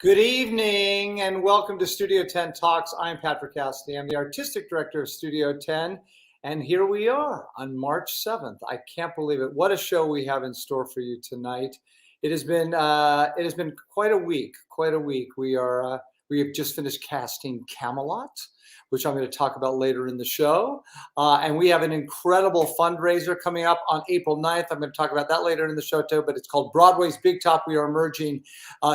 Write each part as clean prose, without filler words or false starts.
Good evening and welcome to Studio Tenn Talks. I'm Patrick Cassidy. I'm the artistic director of Studio Tenn, and here we are on March 7th. I can't believe it. What a show we have in store for you tonight. It has been quite a week. We have just finished casting Camelot, which I'm going to talk about later in the show. And we have an incredible fundraiser coming up on April 9th. I'm going to talk about that later in the show too, but it's called Broadway's Big Top. We are merging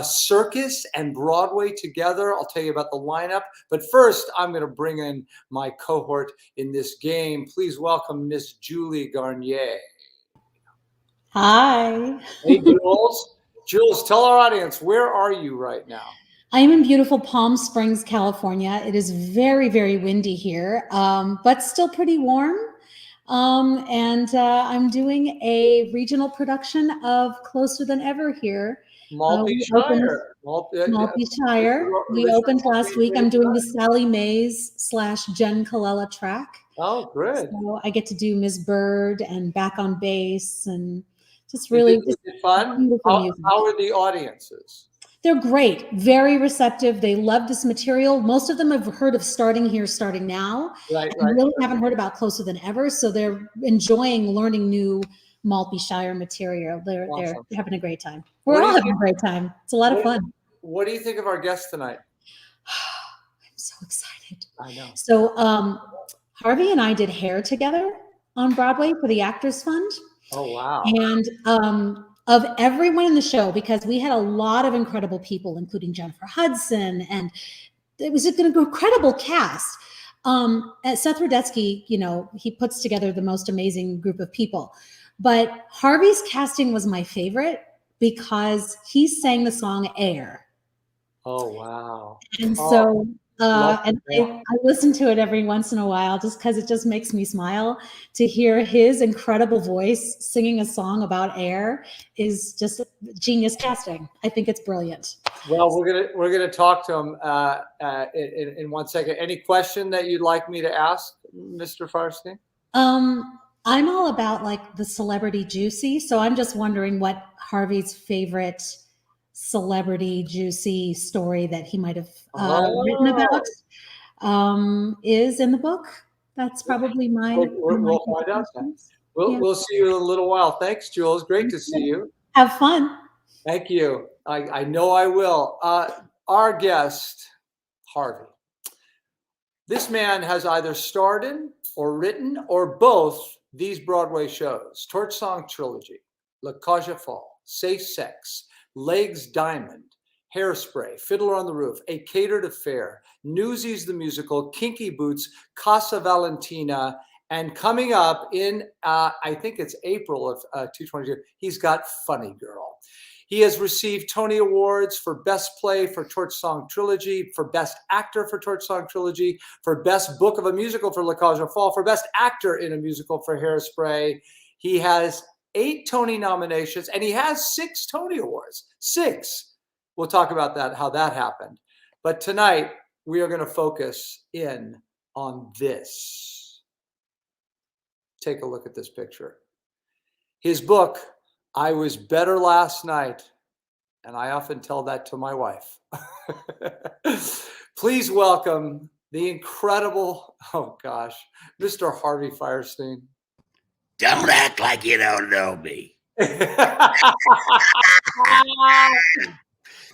circus and Broadway together. I'll tell you about the lineup. But first, I'm going to bring in my cohort in this game. Please welcome Miss Julie Garnier. Hi. Hey, Jules. Jules, tell our audience, where are you right now? I am in beautiful Palm Springs, California. It is very, very windy here, but still pretty warm. I'm doing a regional production of Closer Than Ever here. Multi-Shire. Multi-Shire. We opened last week. I'm doing the Sally Mays / Jen Colella track. Oh, good. So I get to do Miss Bird and back on bass and just really is it fun? How are the audiences? They're great, very receptive. They love this material. Most of them have heard of Starting Here, Starting Now. Right. Really haven't heard about Closer Than Ever. So they're enjoying learning new Multi-Shire material. They're having a great time. We're all having a great time. It's a lot of fun. What do you think of our guest tonight? I'm so excited. I know. So Harvey and I did Hair together on Broadway for the Actors Fund. Oh, wow. And of everyone in the show, because we had a lot of incredible people, including Jennifer Hudson, and it was an incredible cast. Seth Rudetsky, he puts together the most amazing group of people. But Harvey's casting was my favorite because he sang the song Air. Oh, wow. And so I listen to it every once in a while just because it just makes me smile. To hear his incredible voice singing a song about air is just genius casting. I think it's brilliant. Well, we're gonna talk to him in 1 second. Any question that you'd like me to ask, Mr. Fierstein? I'm all about like the celebrity juicy, so I'm just wondering what Harvey's favorite celebrity juicy story that he might have written about is in the book. That's probably my. We'll find out. We'll see you in a little while. Thanks, Jules. Great to see you. Have fun. Thank you. I know I will. Our guest, Harvey. This man has either starred in or written or both these Broadway shows: Torch Song Trilogy, La Cage aux Folles, Safe Sex, Legs Diamond, Hairspray, Fiddler on the Roof, A Catered Affair, Newsies the Musical, Kinky Boots, Casa Valentina, and coming up in, I think it's April of 2022, he's got Funny Girl. He has received Tony Awards for Best Play for Torch Song Trilogy, for Best Actor for Torch Song Trilogy, for Best Book of a Musical for La Cage aux Folles, for Best Actor in a Musical for Hairspray. He has 8 Tony nominations, and he has 6 Tony Awards. 6. We'll talk about that, how that happened. But tonight, we are going to focus in on this. Take a look at this picture. His book, I Was Better Last Night, and I often tell that to my wife. Please welcome the incredible, Mr. Harvey Fierstein. Don't act like you don't know me.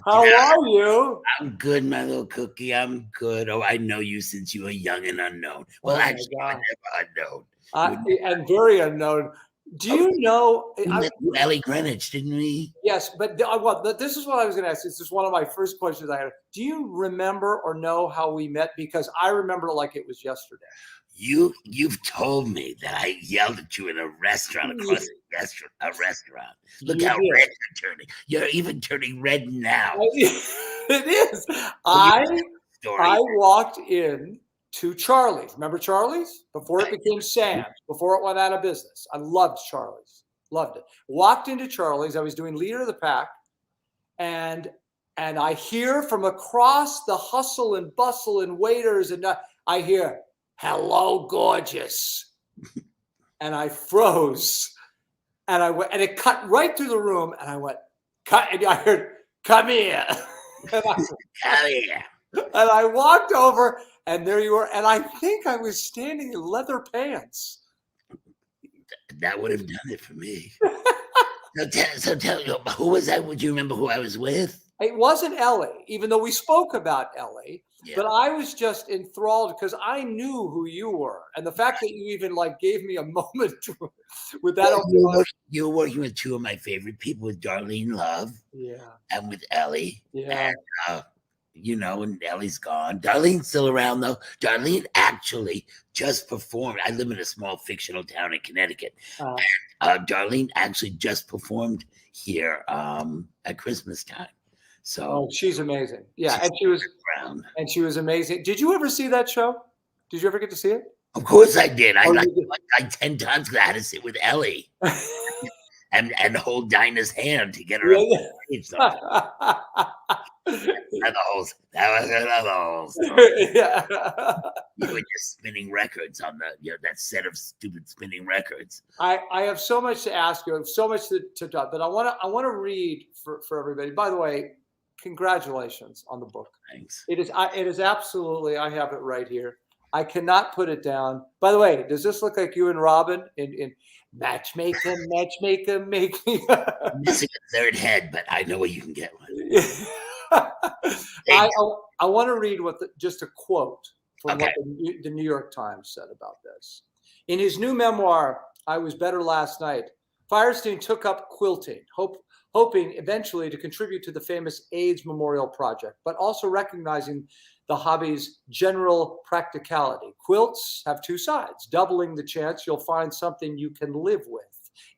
How are you? I'm good, my little cookie. I'm good. Oh, I know you since you were young and unknown. Well, actually, you're never unknown. And very unknown. Do you know? Ellie Greenwich, didn't we? Yes, but this is what I was going to ask. This is one of my first questions I had. Do you remember or know how we met? Because I remember it like it was yesterday. You've told me that I yelled at you in a restaurant across a restaurant. Look how red you're turning. You're even turning red now. It is. I walked in to Charlie's. Remember Charlie's? Before it became Sam's, before it went out of business. I loved Charlie's. Loved it. Walked into Charlie's. I was doing Leader of the Pack. And I hear from across the hustle and bustle and waiters, and I hear, "Hello, gorgeous." And I froze. And I went, and it cut right through the room. And I went, and I heard, "Come here." And Hell yeah. I walked over, and there you were. And I think I was standing in leather pants. That would have done it for me. So tell me, who was I? Would you remember who I was with? It wasn't Ellie, even though we spoke about Ellie. Yeah. But I was just enthralled because I knew who you were, and the fact that you even like gave me a moment with that. You were working with two of my favorite people, with Darlene Love, and with Ellie. Yeah. And, you know, and Ellie's gone. Darlene's still around though. Darlene actually just performed. I live in a small fictional town in Connecticut, and Darlene actually just performed here at Christmas time. So she's amazing. Yeah, and she was amazing. Did you ever see that show? Did you ever get to see it? Of course I did. I like 10 times because I had to sit with Ellie and hold Dinah's hand to get her up on stage. That was another whole story. Yeah. You were just spinning records on that set of stupid spinning records. I have so much to ask you, so much to talk, but I want to read for everybody. By the way, congratulations on the book. Thanks. It is absolutely, I have it right here. I cannot put it down. By the way, does this look like you and Robin in matchmaker, make me? I'm missing a third head, but I know where you can get one. I want to read just a quote from what the New York Times said about this. In his new memoir, I Was Better Last Night, Fierstein took up quilting, hoping eventually to contribute to the famous AIDS Memorial Project, but also recognizing the hobby's general practicality. Quilts have two sides, doubling the chance you'll find something you can live with.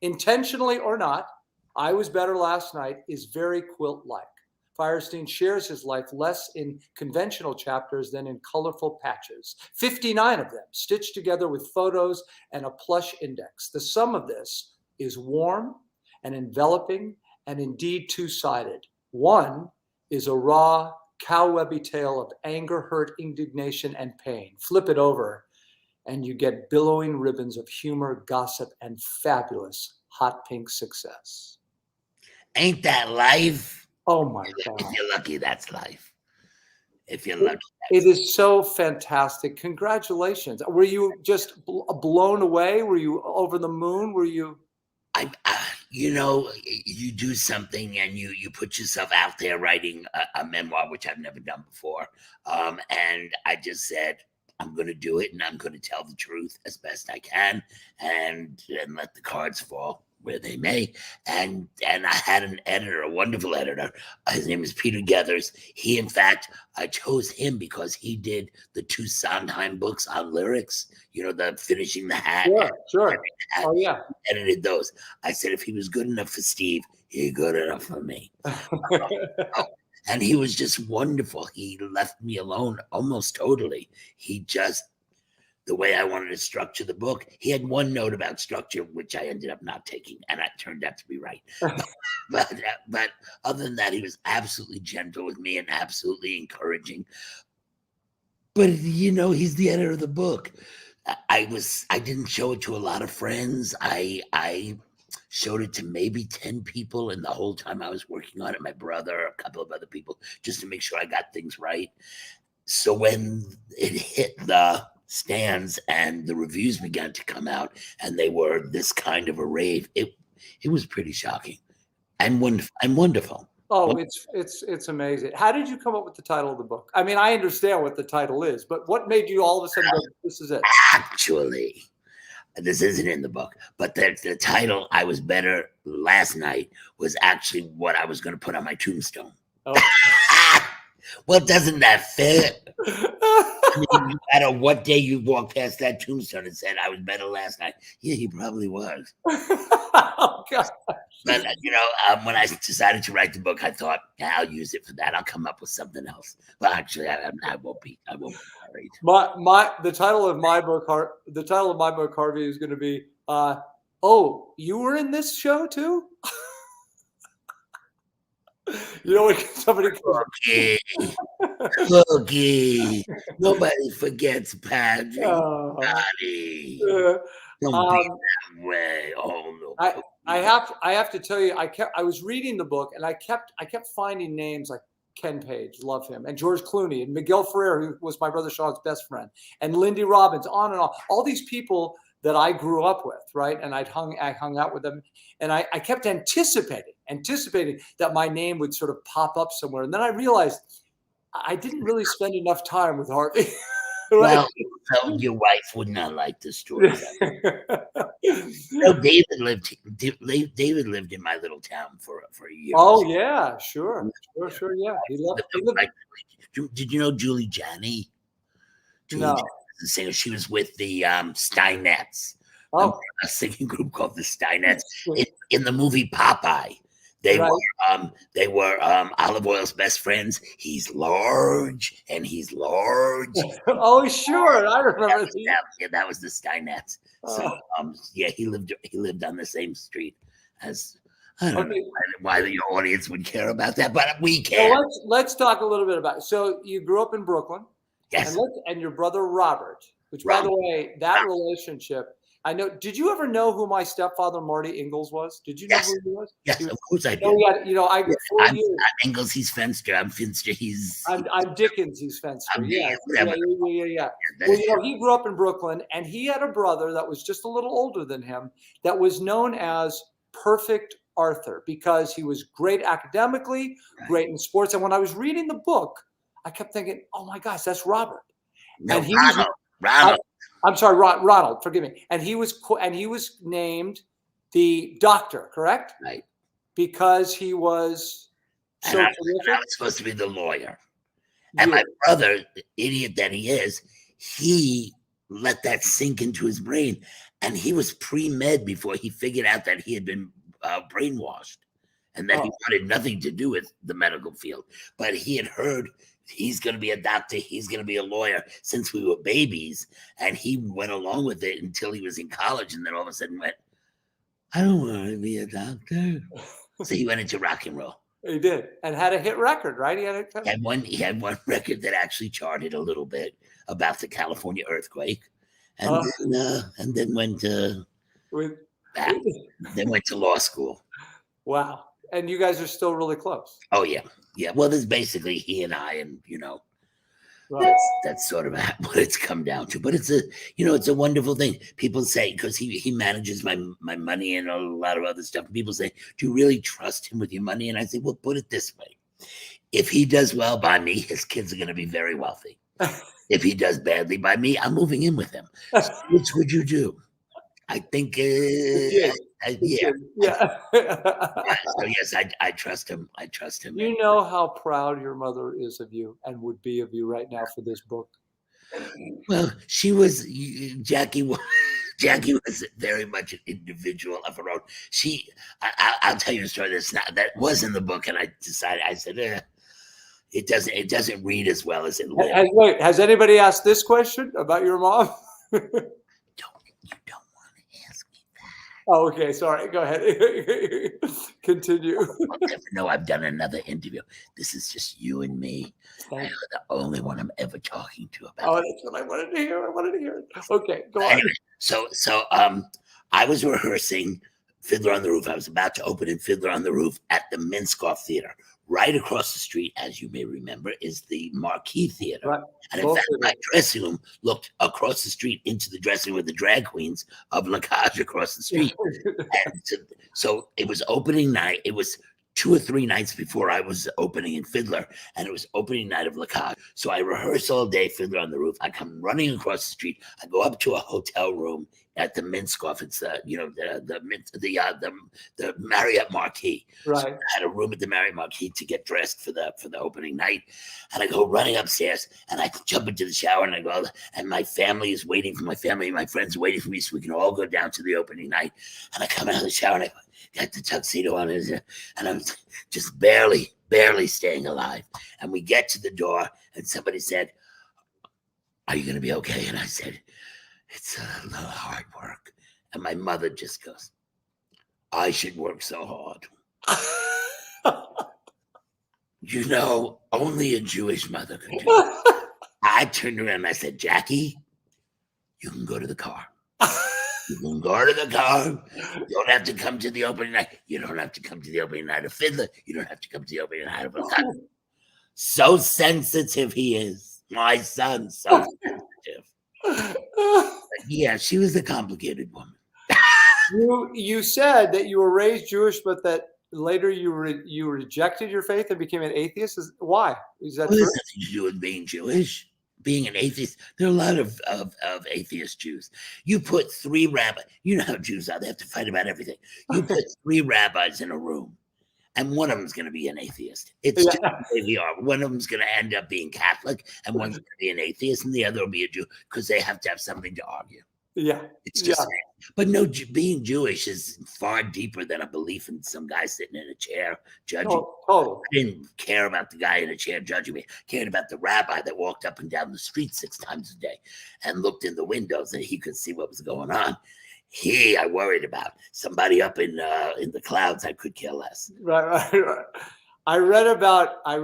Intentionally or not, I Was Better Last Night is very quilt-like. Fierstein shares his life less in conventional chapters than in colorful patches, 59 of them stitched together with photos and a plush index. The sum of this is warm and enveloping and indeed two-sided. One is a raw, cowwebby tale of anger, hurt, indignation, and pain. Flip it over, and you get billowing ribbons of humor, gossip, and fabulous hot pink success. Ain't that life? Oh my God. If you're lucky, that's life. If you're lucky. It is so fantastic. Congratulations. Were you just blown away? Were you over the moon? Were you? You know, you do something and you put yourself out there writing a memoir, which I've never done before. And I just said, I'm going to do it, and I'm going to tell the truth as best I can, and let the cards fall where they may. And I had an editor, a wonderful editor. His name is Peter Gethers. He, in fact, I chose him because he did the 2 Sondheim books on lyrics. You know, the Finishing the Hat. Sure. Oh yeah. Edited those. I said, if he was good enough for Steve, he's good enough for me. And he was just wonderful. He left me alone almost totally. He just, the way I wanted to structure the book, he had one note about structure, which I ended up not taking, and it turned out to be right. But other than that, he was absolutely gentle with me and absolutely encouraging. But, you know, he's the editor of the book. I didn't show it to a lot of friends. I showed it to maybe 10 people, and the whole time I was working on it, my brother, a couple of other people, just to make sure I got things right. So when it hit the stands and the reviews began to come out, and they were this kind of a rave, it was pretty shocking and wonderful. Oh, it's amazing. How did you come up with the title of the book? I mean, I understand what the title is, but what made you all of a sudden go, this is it? Actually, this isn't in the book, but the title, I Was Better Last Night, was actually what I was going to put on my tombstone. Oh. Well, doesn't that fit? I mean, no matter what day you walk past that tombstone and said, I was better last night. Yeah, he probably was. Oh, God. But, you know, when I decided to write the book, I thought, yeah, I'll use it for that. I'll come up with something else. But actually, I won't be worried. The title of my book, Harvey, is going to be, oh, you were in this show too? You know, when somebody Cookie. Nobody forgets Patrick. Patty. Don't be that way. Oh no. I have to tell you, I was reading the book, and I kept finding names like Ken Page, love him, and George Clooney, and Miguel Ferrer, who was my brother Sean's best friend, and Lindy Robbins, on and on. All these people that I grew up with, right? And I hung out with them, and I kept anticipating that my name would sort of pop up somewhere. And then I realized I didn't really spend enough time with Harvey. Right? Well, so your wife would not like the story. No, David lived in my little town for a year. Oh yeah, sure, yeah. He lived. Did you know Julie Janney? No. The singer. She was with the Steinettes. Oh. A singing group called the Steinettes. In the movie Popeye, they were Olive Oil's best friends. He's large and he's large. Oh sure, I remember. That was the Steinettes. So he lived on the same street as. I don't know why the audience would care about that, but we can. Well, let's talk a little bit about it. So you grew up in Brooklyn. Yes. And your brother Robert, which by the way, that relationship, I know. Did you ever know who my stepfather Marty Ingalls was? Did you know who he was? Yes, of course I did. I'm Ingalls, he's Fenster. I'm Finster. I'm Dickens. He's Fenster. Yeah. Yeah. Well, he grew up in Brooklyn, and he had a brother that was just a little older than him that was known as Perfect Arthur because he was great academically, great in sports. And when I was reading the book, I kept thinking, "Oh my gosh, that's Robert." No, and he Ronald. I'm sorry, Ronald. Forgive me. And he was named the doctor, correct? Right. Because he was so terrific. I was supposed to be the lawyer. And my brother, the idiot that he is, he let that sink into his brain, and he was pre-med before he figured out that he had been brainwashed, and that he wanted nothing to do with the medical field. But he had heard. He's going to be a doctor. He's going to be a lawyer since we were babies. And he went along with it until he was in college. And then all of a sudden went, I don't want to be a doctor. So he went into rock and roll. He did. And had a hit record, right? He had one record that actually charted a little bit about the California earthquake. And then went to law school. Wow. And you guys are still really close. Oh, yeah. Yeah, well, there's basically he and I, and right. that's sort of what it's come down to. But it's a wonderful thing. People say because he manages my money and a lot of other stuff. People say, "Do you really trust him with your money?" And I say, "Well, put it this way: if he does well by me, his kids are going to be very wealthy. If he does badly by me, I'm moving in with him. So which would you do?" I think, yeah. So yes, I trust him. I trust him. You know how proud your mother is of you and would be of you right now for this book. Well, she was Jackie. Jackie was very much an individual of her own. I'll tell you a story that was in the book, and I decided. I said, it doesn't read as well as it lives. Wait, has anybody asked this question about your mom? You don't. Oh, okay. Sorry. Go ahead. Continue. No, I've done another interview. This is just you and me. You're the only one I'm ever talking to about. Oh, that's what I wanted to hear. Okay, go on. Anyway, so I was rehearsing Fiddler on the Roof. I was about to open in Fiddler on the Roof at the Minskoff Theater. Right across the street, as you may remember, is the Marquee Theater. Right. And in fact, my dressing room looked across the street into the dressing room with the drag queens of La Cage across the street. And so it was opening night. It was 2 or 3 nights before I was opening in Fiddler, and it was opening night of La Cage. So I rehearse all day, Fiddler on the Roof. I come running across the street. I go up to a hotel room at the Minskoff. It's the Marriott Marquis. Right. So I had a room at the Marriott Marquis to get dressed for the opening night, and I go running upstairs, and I jump into the shower, and I go, and my family is waiting for my family, my friends are waiting for me, so we can all go down to the opening night. And I come out of the shower, and I got the tuxedo on, and I'm just barely staying alive. And we get to the door, and somebody said, "Are you going to be okay?" And I said, "It's a little hard work." And my mother just goes, "I should work so hard." Only a Jewish mother could do that. I turned around and I said, "Jackie, you can go to the car. You can go to the car. You don't have to come to the opening night. You don't have to come to the opening night of Fiddler. You don't have to come to the opening night of La Cage." So sensitive he is. My son, so sensitive. Yeah, she was a complicated woman. You said that you were raised Jewish, but that later you rejected your faith and became an atheist. Why? Is that Well, true? there's nothing to do with being Jewish. Being an atheist, there are a lot of atheist Jews. You put 3 rabbis, you know how Jews are, they have to fight about everything. You put 3 rabbis in a room, and one of them's going to be an atheist. It's just the way we are. One of them's going to end up being Catholic, and one's going to be an atheist, and the other will be a Jew, because they have to have something to argue. Yeah. It's just, but no, being Jewish is far deeper than a belief in some guy sitting in a chair judging. Oh. I didn't care about the guy in a chair judging me. I cared about the rabbi that walked up and down the street 6 times a day and looked in the windows and he could see what was going on. I worried about somebody up in the clouds. I could care less. Right. I read about. I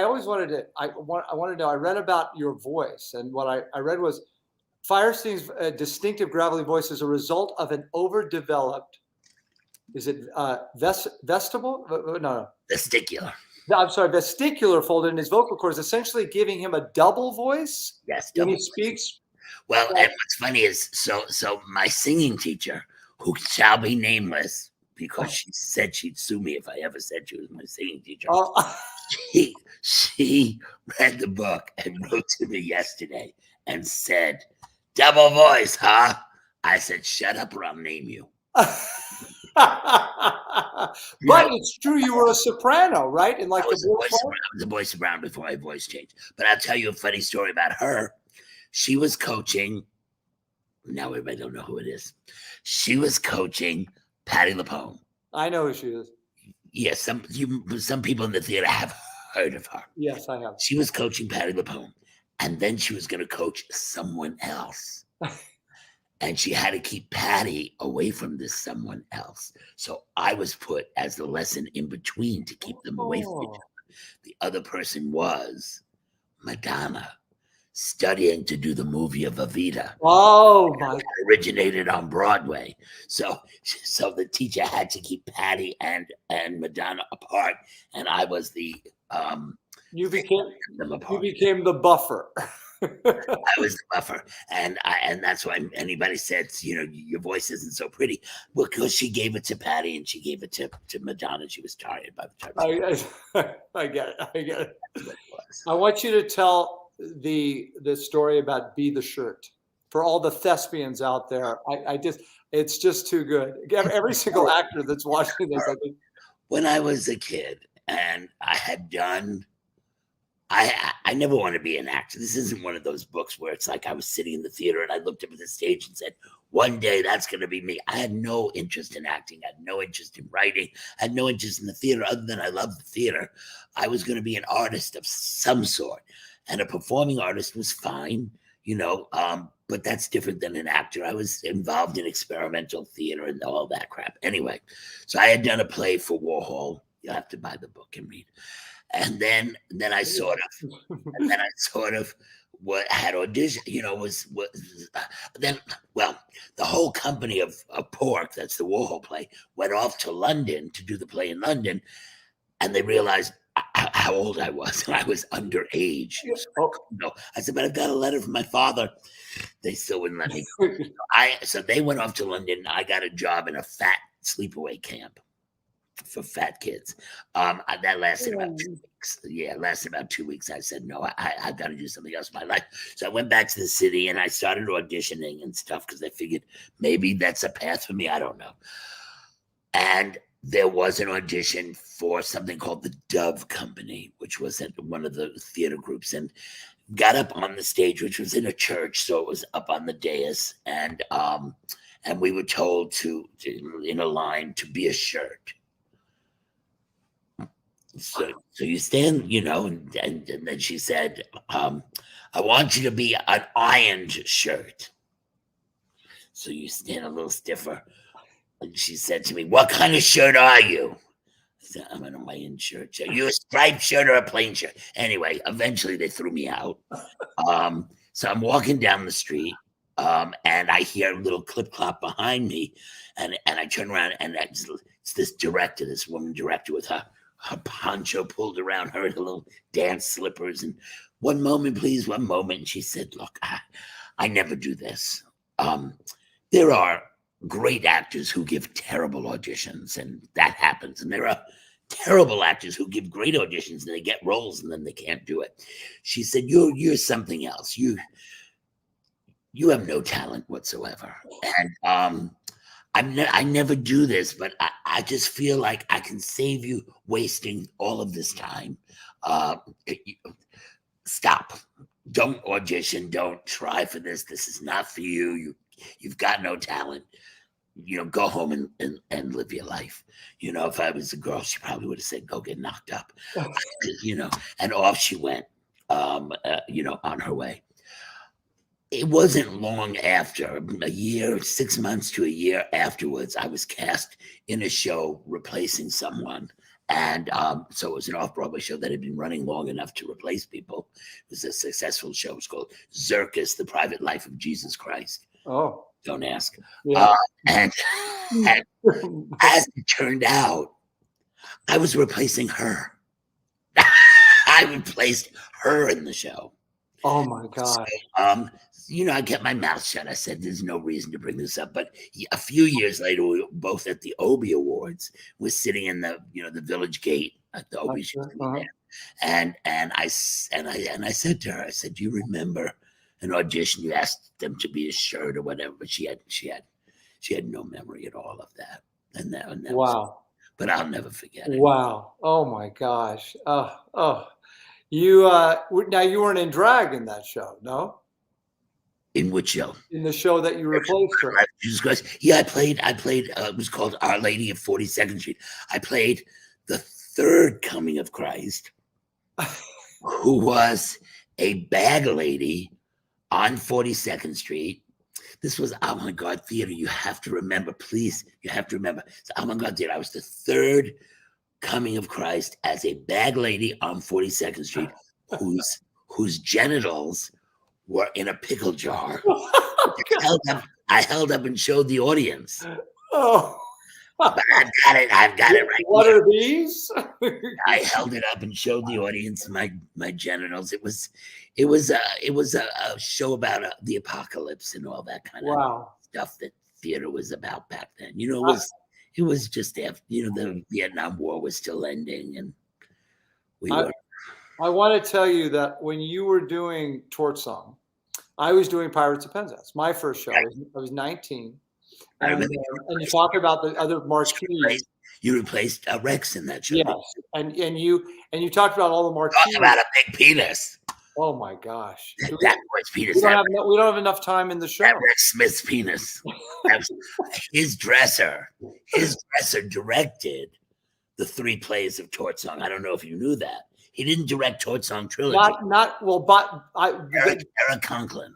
always wanted to. I want to know. I read about your voice, and what I read was Fierstein's distinctive gravelly voice is a result of an overdeveloped. Is it vestibular? No. Vesticular. I'm sorry, vesticular fold in his vocal cords, essentially giving him a double voice. Yes, when he speaks. Well, and what's funny is so my singing teacher, who shall be nameless because she said she'd sue me if I ever said she was my singing teacher. She read the book and wrote to me yesterday and said, "Double voice, huh?" I said, "Shut up or I'll name you." But it's true, you were a soprano, right? And like I was a boy soprano before my voice changed. But I'll tell you a funny story about her. She was coaching. Now everybody don't know who it is. She was coaching Patti LuPone. I know who she is. Yes, some people in the theater have heard of her. Yes, I have. She was coaching Patti LuPone, and then she was going to coach someone else. And she had to keep Patti away from this someone else. So I was put as the lesson in between to keep them away from each other. The other person was Madonna, studying to do the movie of Evita. Oh my! Originated on Broadway. So the teacher had to keep Patti and Madonna apart, and I was the you became the buffer. I was the buffer, and that's why anybody said, your voice isn't so pretty. Well, because she gave it to Patti and she gave it to Madonna. She was tired by the time. I get it. I want you to tell the story about Be the Shirt for all the thespians out there. It's just too good. Every single actor that's watching this, I think. When I was a kid and I had done. I never want to be an actor. This isn't one of those books where it's like I was sitting in the theater and I looked up at the stage and said, one day that's going to be me. I had no interest in acting. I had no interest in writing. I had no interest in the theater other than I loved the theater. I was going to be an artist of some sort. And a performing artist was fine, but that's different than an actor. I was involved in experimental theater and all that crap. Anyway, so I had done a play for Warhol. You'll have to buy the book and read. And then I sort of had audition, the whole company of Pork, that's the Warhol play, went off to London to do the play in London, and they realized how old I was, and I was underage. I said, but I've got a letter from my father. They still wouldn't let me go. So they went off to London. I got a job in a fat sleepaway camp for fat kids. That lasted about 2 weeks. Yeah, it lasted about 2 weeks. I said, no, I've got to do something else in my life. So I went back to the city and I started auditioning and stuff because I figured maybe that's a path for me. I don't know. And there was an audition for something called the Dove Company, which was at one of the theater groups, and got up on the stage, which was in a church. So it was up on the dais. And we were told to in a line to be a shirt. So you stand, and then she said, I want you to be an ironed shirt. So you stand a little stiffer. And she said to me, what kind of shirt are you? I said, I'm an ironed shirt. Are you a striped shirt or a plain shirt? Anyway, eventually they threw me out. So I'm walking down the street and I hear a little clip clop behind me. And I turn around and it's this woman director with her her poncho pulled around her, and her little dance slippers. And one moment, please, one moment. And she said, look, I never do this. There are great actors who give terrible auditions, and that happens. And there are terrible actors who give great auditions and they get roles and then they can't do it. She said, you're something else. You have no talent whatsoever. And I never do this, but I just feel like I can save you wasting all of this time. Stop. Don't audition. Don't try for this. This is not for you. You've got no talent. Go home and live your life. If I was a girl, she probably would have said, go get knocked up. And off she went, on her way. It wasn't long after, a year, 6 months to a year afterwards, I was cast in a show replacing someone. And so it was an off-Broadway show that had been running long enough to replace people. It was a successful show. It was called Zirkus, The Private Life of Jesus Christ. Oh. Don't ask. Yeah. And as it turned out, I was replacing her. I replaced her in the show. Oh my God. So, I kept my mouth shut. I said, there's no reason to bring this up. But a few years later, we were both at the Obie Awards. We're sitting in the Village Gate at the Obie. And I said to her, I said, do you remember an audition? You asked them to be a shirt or whatever, but she had no memory at all of that. And that wow. But I'll never forget it. Wow. Oh my gosh. You now you weren't in drag in that show, no? In which show? In the show that you replaced her. Jesus Christ. Yeah, I played. It was called Our Lady of 42nd Street. I played the third coming of Christ, who was a bag lady on 42nd Street. This was Avant-Garde Theater. You have to remember, please. You have to remember. It's Avant-Garde Theater. I was the third coming of Christ as a bag lady on 42nd Street, whose genitals were in a pickle jar. I held up and showed the audience. Oh. But I've got it right. What are these? I held it up and showed the audience my genitals. It was a show about the apocalypse and all that kind of stuff that theater was about back then. It was just after the Vietnam War was still ending, and I want to tell you that when you were doing Torch Song, I was doing Pirates of Penzance. My first show. I was 19. And you talk about the other marquees. You replaced Rex in that show. Yes, and you talked about all the marquees. Talk about a big penis. Oh my gosh, that was penis. We don't have enough time in the show. That Rex Smith's penis. That was his dresser. His dresser directed the 3 plays of Torch Song. I don't know if you knew that. He didn't direct Torch Song Trilogy. Eric Conklin.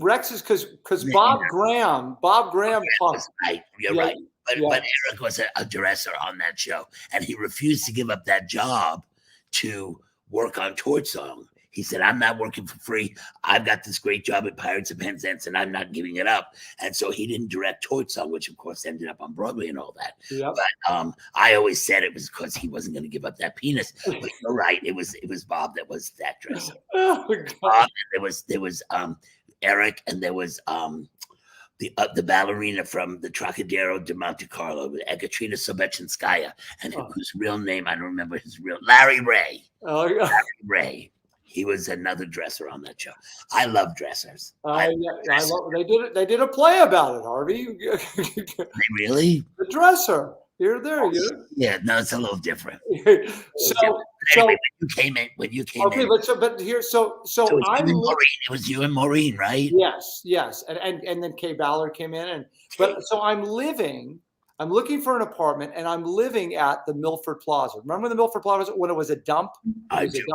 Rex's because Bob Graham right. You're right. But Eric was a director on that show, and he refused to give up that job to work on Torch Song. He said, I'm not working for free. I've got this great job at Pirates of Penzance, and I'm not giving it up. And so he didn't direct Torch Song, which of course ended up on Broadway and all that. Yep. But I always said it was because he wasn't going to give up that penis. But you're right. It was Bob that was that dresser. Bob, there was Eric, and there was the ballerina from the Trocadero de Monte Carlo, Ekaterina Sobechinskaya, and whose real name, I don't remember Larry Ray. Oh, yeah. Larry Ray. He was another dresser on that show. I love dressers. They did a play about it, Harvey. They really? The Dresser. You're there. Yeah, no, it's a little different. Anyway, when you came in. It was you and Maureen, right? Yes. And then Kay Ballard came in, so I'm looking for an apartment, and I'm living at the Milford Plaza. Remember the Milford Plaza when it was a dump? I do.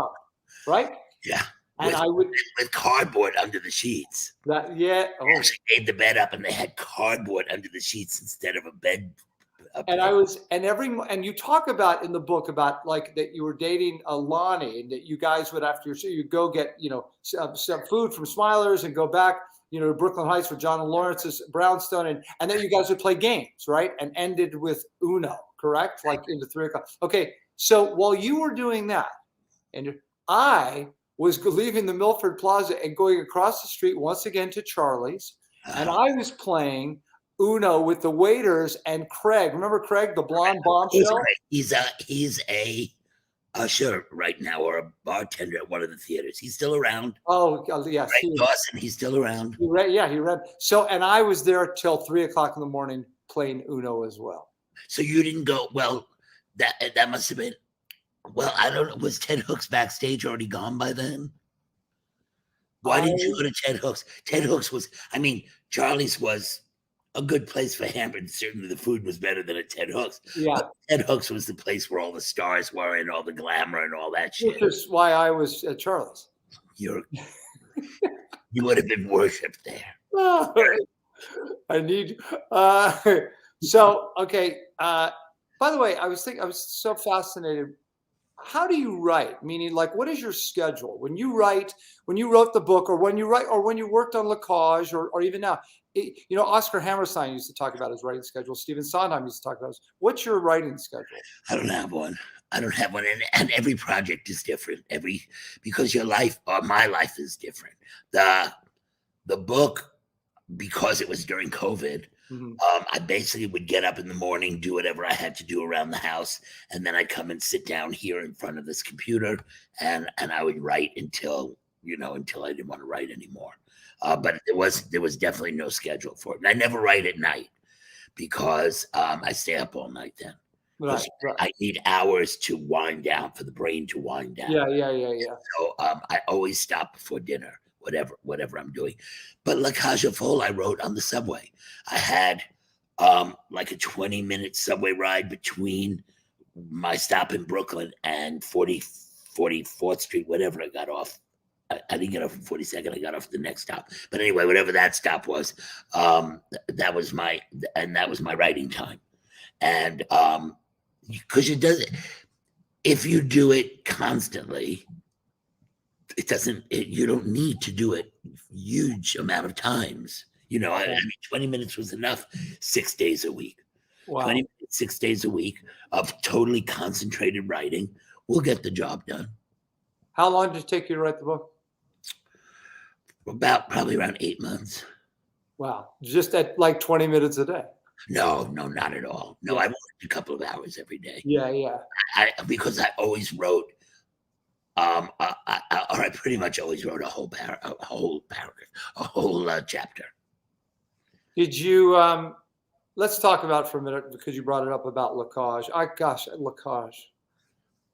Right? Yeah. And with cardboard under the sheets. They actually made the bed up, and they had cardboard under the sheets instead of a bed. And you talk about in the book about like that you were dating Lonnie, and that you guys would, after your show, you go get some food from Smilers and go back. Brooklyn Heights with John and Lawrence's Brownstone, and then you guys would play games, right? And ended with Uno, correct? Like into 3 o'clock. Okay, so while you were doing that, and I was leaving the Milford Plaza and going across the street once again to Charlie's, and I was playing Uno with the waiters and Craig. Remember Craig, the blonde bombshell? He's a usher right now, or a bartender at one of the theaters. He's still around. Oh, yes. Right, Dawson, he's still around. He read. So, and I was there till 3 o'clock in the morning playing Uno as well. So you didn't go, well, that must have been, well, I don't know, was Ted Hooks backstage already gone by then? Why didn't you go to Ted Hooks? Ted Hooks was, Charlie's was a good place for hamburgers. Certainly the food was better than at Ted Hooks. Yeah. But Ted Hooks was the place where all the stars were and all the glamour and all that shit. Which is why I was at Charlie's. You would have been worshipped there. I need, so, okay. By the way, I was so fascinated. How do you write? Meaning, like, what is your schedule when you write? When you wrote the book, or when you worked on Lacage, or even now, Oscar Hammerstein used to talk about his writing schedule. Stephen Sondheim used to talk about his. What's your writing schedule? I don't have one. And every project is different. Because your life or my life is different. The book, because it was during COVID. Mm-hmm. I basically would get up in the morning, do whatever I had to do around the house, and then I'd come and sit down here in front of this computer, and I would write until I didn't want to write anymore. But there was definitely no schedule for it, and I never write at night because I stay up all night then. Right. I need hours to wind down, for the brain to wind down. Yeah. So I always stop before dinner. Whatever I'm doing. But La Cage aux Folles I wrote on the subway. I had like a 20-minute subway ride between my stop in Brooklyn and 44th Street, whatever I got off. I didn't get off at 42nd. I got off the next stop. But anyway, whatever that stop was, that was my writing time. And because if you do it constantly, you don't need to do it huge amount of times. 20 minutes was enough 6 days a week. Wow. 20 minutes, 6 days a week of totally concentrated writing will get the job done. How long did it take you to write the book? Probably around 8 months. Wow. Just at like 20 minutes a day? No, not at all. No, I worked a couple of hours every day. Yeah. Because I always wrote, I pretty much always wrote a whole paragraph, a whole chapter. Did you? Let's talk about for a minute, because you brought it up about Lacage. Lacage.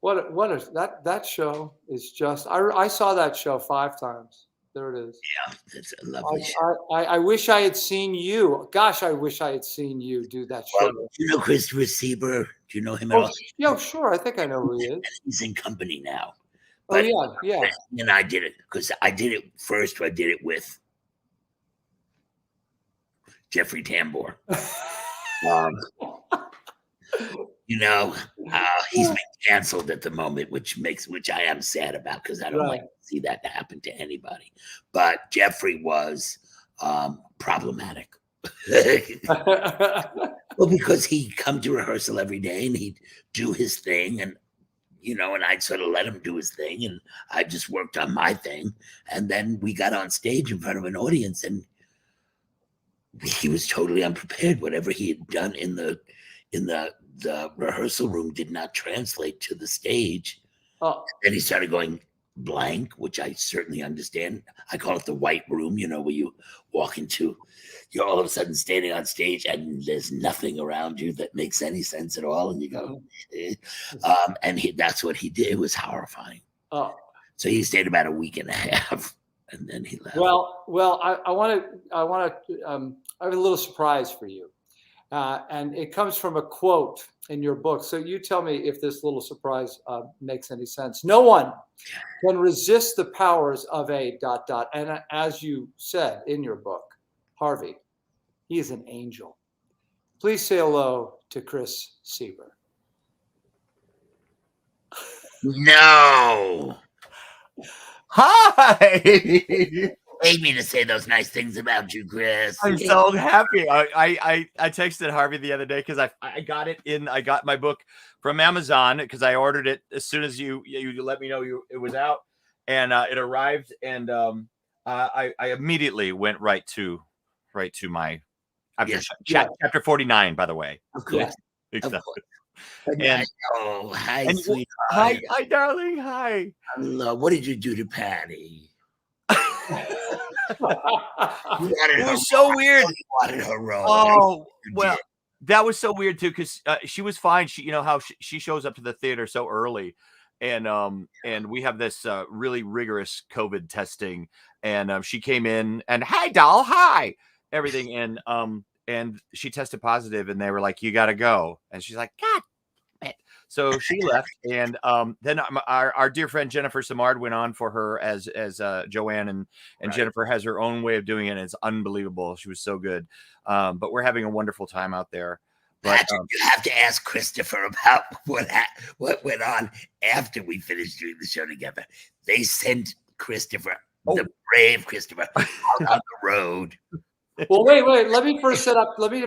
What is that show? Is just. I saw that show 5 times. There it is. Yeah, it's a lovely show. I wish I had seen you. Gosh, I wish I had seen you do that show. Well, do you know Christopher Sieber? Do you know him at all? Yeah, sure. I think I know who he is. He's in company now. But, yeah. And I did it because I did it first. I did it with Jeffrey Tambor. He's been canceled at the moment, which I am sad about, because I don't like to see that happen to anybody. But Jeffrey was problematic. Well, because he'd come to rehearsal every day and he'd do his thing, and I'd sort of let him do his thing, and I just worked on my thing. And then we got on stage in front of an audience, and he was totally unprepared. Whatever he had done in the rehearsal room did not translate to the stage. Oh. Then he started going blank, which I certainly understand. I call it the white room, where you walk into, you're all of a sudden standing on stage and there's nothing around you that makes any sense at all. And you go, that's what he did. It was horrifying. Oh. So he stayed about a week and a half, and then he left. Well, I have a little surprise for you. And it comes from a quote in your book. So you tell me if this little surprise makes any sense. No one can resist the powers of a ... And as you said in your book, Harvey, he is an angel. Please say hello to Chris Sieber. No. Hi. paid me to say those nice things about you, Chris. I'm so happy. I texted Harvey the other day because I got it in. I got my book from Amazon because I ordered it as soon as you let me know it was out, and it arrived, and I immediately went right to my chapter 49. By the way, Of course. exactly. And, hi, And sweet. hi, darling. Hi. Hello. What did you do to Patty? It was so weird. You wanted her role. Oh, well, that was so weird too, because she was fine. She, how she shows up to the theater so early, and we have this really rigorous COVID testing, and she came in and hi, doll, hi, everything, and she tested positive, and they were like, you got to go, and she's like, God. So she left, and then our dear friend Jennifer Simard went on for her as Joanne, and right. Jennifer has her own way of doing it, and it's unbelievable. She was so good, but we're having a wonderful time out there. But Patrick, you have to ask Christopher about what went on after we finished doing the show together. They sent Christopher, the brave Christopher, out on the road. Well, wait. Let me first set up. Let me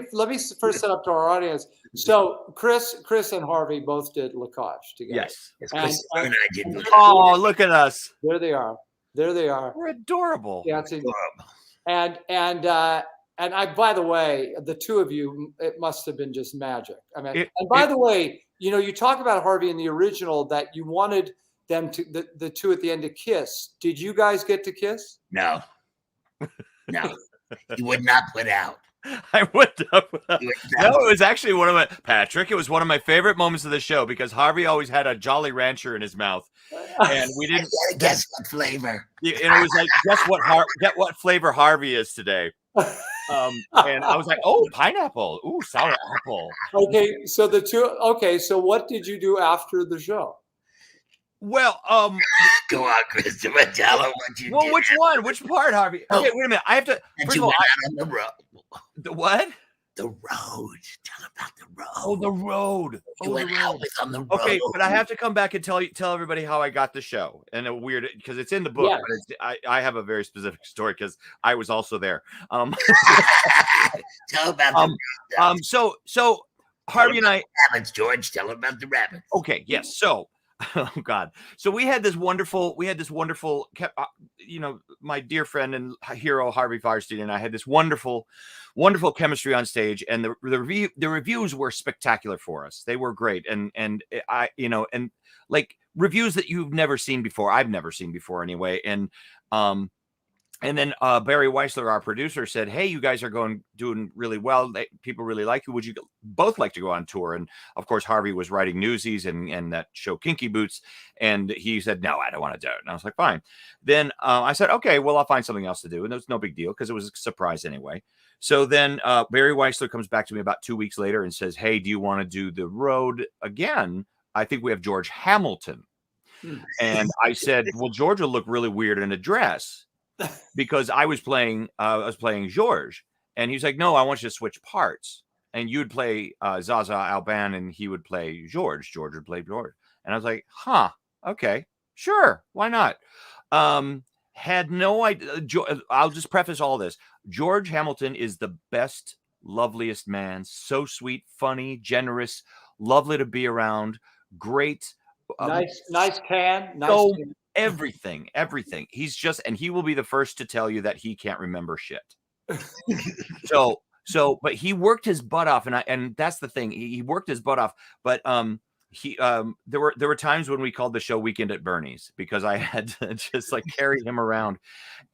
first set up to our audience. So, Chris, and Harvey both did Lakash together. Yes. And I did. Oh, look at us! There they are. We're adorable. Yeah, it's adorable. And I. By the way, the two of you, it must have been just magic. I mean, and by the way, you talk about Harvey in the original that you wanted them to the two at the end to kiss. Did you guys get to kiss? No. He would not put out. I would not put out. No, it was actually Patrick, it was one of my favorite moments of the show because Harvey always had a Jolly Rancher in his mouth. And we didn't guess what flavor. And it was like, guess what flavor Harvey is today. And I was like, oh, pineapple. Ooh, sour apple. Okay, so so what did you do after the show? Well, go on, Christopher. Tell him what you did. Well, which one? Which part, Harvey? Okay, wait a minute. I have to. First of all, on the road. The what? The road. Tell him about the road. Oh, the road. You went out with on the road. Okay, but I have to come back and tell everybody how I got the show. And because it's in the book, but I have a very specific story because I was also there. Tell about the So Harvey and I. Rabbits, George. Tell him about the rabbits. Okay. Yes. So. Oh God! So we had this wonderful, my dear friend and hero Harvey Fierstein and I had this wonderful chemistry on stage, and the reviews were spectacular for us. They were great, and like reviews that you've never seen before. I've never seen before anyway, and then Barry Weissler, our producer, said, hey, you guys are doing really well. People really like you. Would you both like to go on tour? And of course, Harvey was writing Newsies and that show Kinky Boots. And he said, no, I don't want to do it. And I was like, fine. Then I said, okay, well, I'll find something else to do. And it was no big deal because it was a surprise anyway. So then Barry Weissler comes back to me about 2 weeks later and says, hey, do you want to do the road again? I think we have George Hamilton. And I said, well, George will look really weird in a dress. Because I was playing George, and he's like, no, I want you to switch parts, and you'd play Zaza Alban, and he would play George. George would play George, and I was like, huh, okay, sure, why not? Had no idea. I'll just preface all this. George Hamilton is the best, loveliest man. So sweet, funny, generous, lovely to be around. Great, nice can. Everything. He's just, and he will be the first to tell you that he can't remember shit. But he worked his butt off, and that's the thing. He worked his butt off. But there were times when we called the show Weekend at Bernie's because I had to just like carry him around,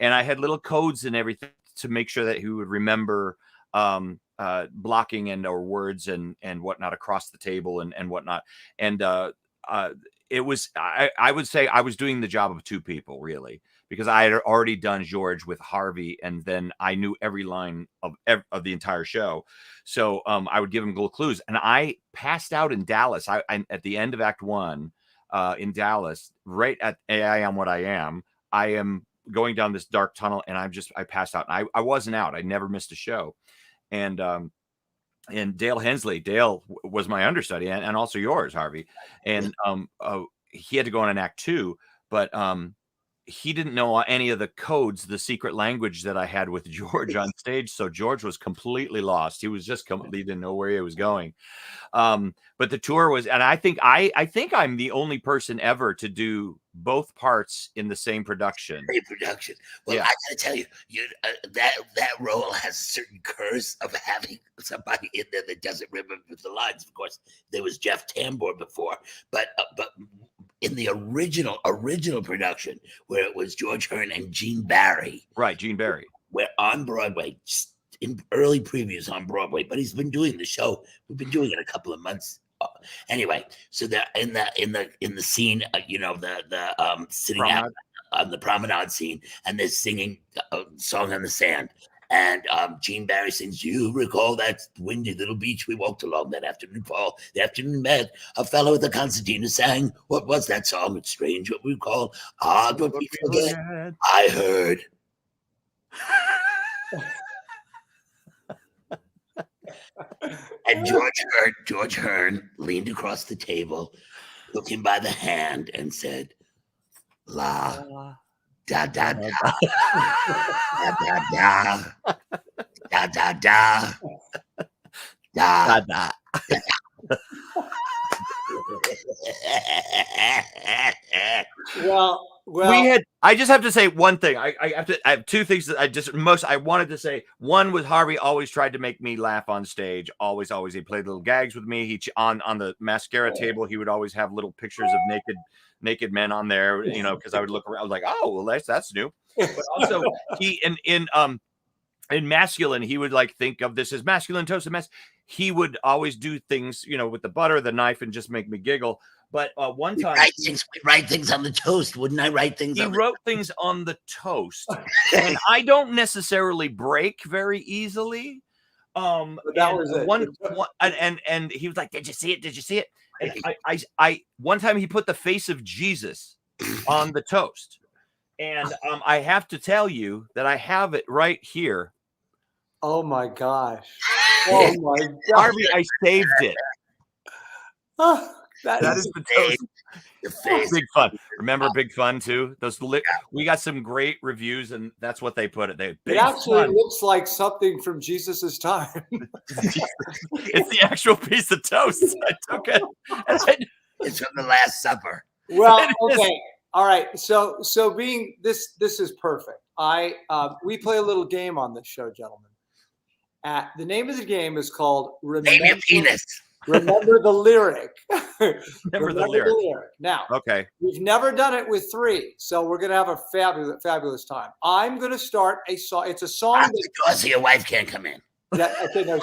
and I had little codes and everything to make sure that he would remember blocking or words and whatnot across the table and whatnot. And it was, I would say I was doing the job of two people, really, because I had already done George with Harvey, and then I knew every line of the entire show. So I would give him little clues, and I passed out in Dallas. I at the end of Act 1 in Dallas, right at I Am What I Am. I am going down this dark tunnel, and I passed out. And I wasn't out. I never missed a show. And Dale Hensley, Dale was my understudy and also yours, Harvey. And he had to go on an Act 2, but he didn't know any of the codes, the secret language that I had with George on stage. So George was completely lost. He was just completely didn't know where he was going. But the tour was, and I think I'm the only person ever to do both parts in the same production. Well, Yeah. I gotta tell you, that role has a certain curse of having somebody in there that doesn't remember the lines. Of course, there was Jeff Tambor before, but in the original production, where it was George Hearn and Gene Barry, Right, Gene Barry, we're on Broadway, just in early previews on Broadway, but he's been doing the show. We've been doing it a couple of months. Anyway, so they're in the scene, the sitting out on the promenade scene, and they're singing a song on the sand. And Gene Barry sings, "You recall that windy little beach we walked along that afternoon, Paul? The afternoon met a fellow with a concertina sang. What was that song? It's strange what we call. Ah, don't we forget? I heard." And George Hearn leaned across the table, took him by the hand, and said, "La da da da da da da da da da da." Well, we had. I just have to say one thing. I have two things that I wanted to say. One was Harvey always tried to make me laugh on stage. Always. He played little gags with me. He on the mascara table. He would always have little pictures of naked men on there. You know, because I would look around. I was like, oh, well, that's new. But also he in masculine, he would like think of this as masculine toast and mess. He would always do things, you know, with the butter, the knife, and just make me giggle. But one time, we write things on the toast, wouldn't I? Write things. He wrote things on the toast, and I don't necessarily break very easily. that was it. And he was like, "Did you see it? Did you see it?" And I one time he put the face of Jesus on the toast, and I have to tell you that I have it right here. Oh my gosh! Oh my God, Harvey, I saved it. That is the toast. Big Fun. Remember Big Fun too? We got some great reviews, and that's what they put it. It actually looks like something from Jesus's time. It's the actual piece of toast. I took it. It's from the Last Supper. Well, okay, all right. So being this is perfect. We play a little game on this show, gentlemen. The name of the game is called Name Your Penis. Remember the lyric. Remember the lyric. Now, okay, we've never done it with three, so we're gonna have a fabulous time. I'm gonna start a song. It's a song so your wife can't come in. Okay, no,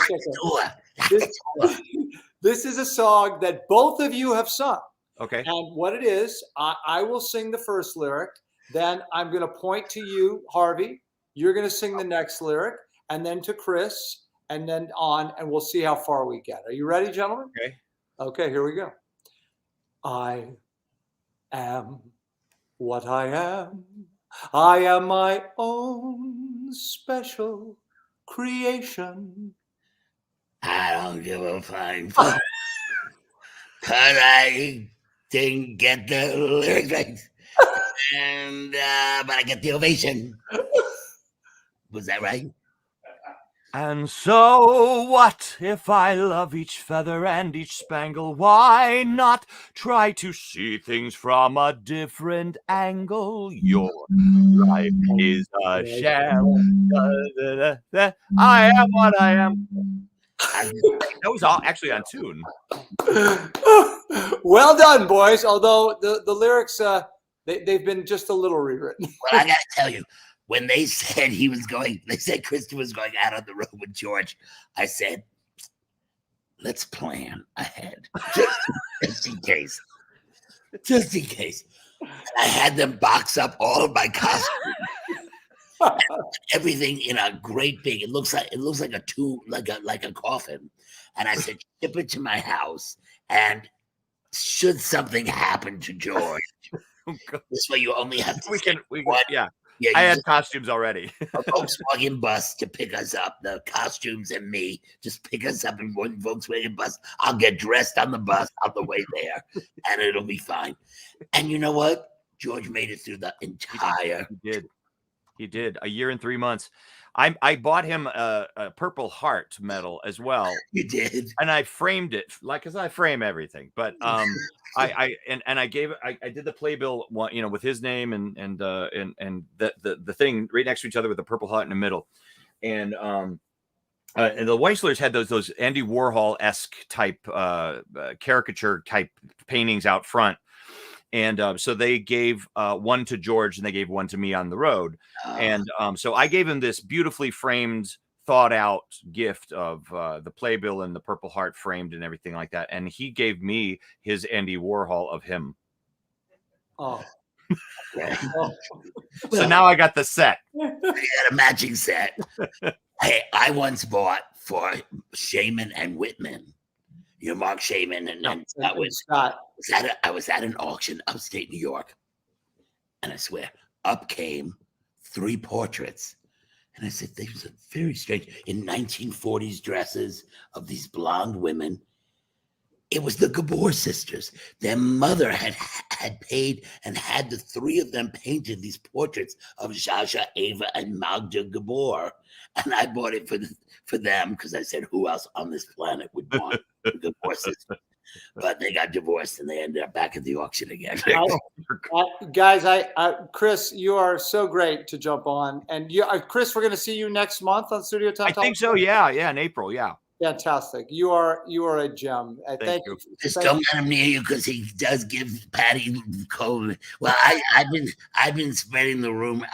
this is a song that both of you have sung. Okay. And what it is, I will sing the first lyric. Then I'm gonna point to you, Harvey. You're gonna sing the next lyric, and then to Chris. And then on, and we'll see how far we get. Are you ready, gentlemen? Okay. Okay, here we go. I am what I am. I am my own special creation. I don't give a flying fuck. But I didn't get the lyrics right. And but I get the ovation. Was that right? And so what if I love each feather and each spangle? Why not try to see things from a different angle? Your life is a shell. I am what I am. That was all actually on tune. Well done, boys. Although the lyrics, they've been just a little rewritten. Well, I gotta tell you, when they said Kristen was going out on the road with George, I said, let's plan ahead. Just in case. Just in case. And I had them box up all of my costumes. Everything in a great big, it looks like a tomb, like a coffin. And I said, ship it to my house. And should something happen to George, this way you only have to Yeah, I had costumes already. A Volkswagen bus to pick us up. The costumes and me just pick us up in one Volkswagen bus. I'll get dressed on the bus on the way there, and it'll be fine. And you know what? George made it through the entire. He did. A year and 3 months. I bought him a Purple Heart medal as well. You did. And I framed it because I frame everything. But I did the playbill one, you know, with his name and the thing right next to each other with the Purple Heart in the middle. And the Weislers had those Andy Warhol-esque type caricature type paintings out front. And so they gave one to George and they gave one to me on the road. And so I gave him this beautifully framed, thought out gift of the playbill and the Purple Heart framed and everything like that. And he gave me his Andy Warhol of him. Oh. So now I got the set. I had a matching set. Hey, I once bought for Shaman and Whitman. You know, Mark Shaman and that was Scott. I was at an auction upstate New York, and I swear, up came 3 portraits, and I said, "These are very strange." In 1940s dresses of these blonde women. It was the Gabor sisters. Their mother had paid and had the 3 of them painted these portraits of Zsa, Ava, and Magda Gabor, and I bought it for them because I said, "Who else on this planet would want the Gabor sisters?" But they got divorced and they ended up back at the auction again. Guys, Chris, you are so great to jump on. And Chris, we're going to see you next month on Studio Time. I think so. Yeah. In April. Yeah. Fantastic. You are a gem. Thank you. Just don't let him near you because he does give Patty COVID. Well, I've been spreading the room.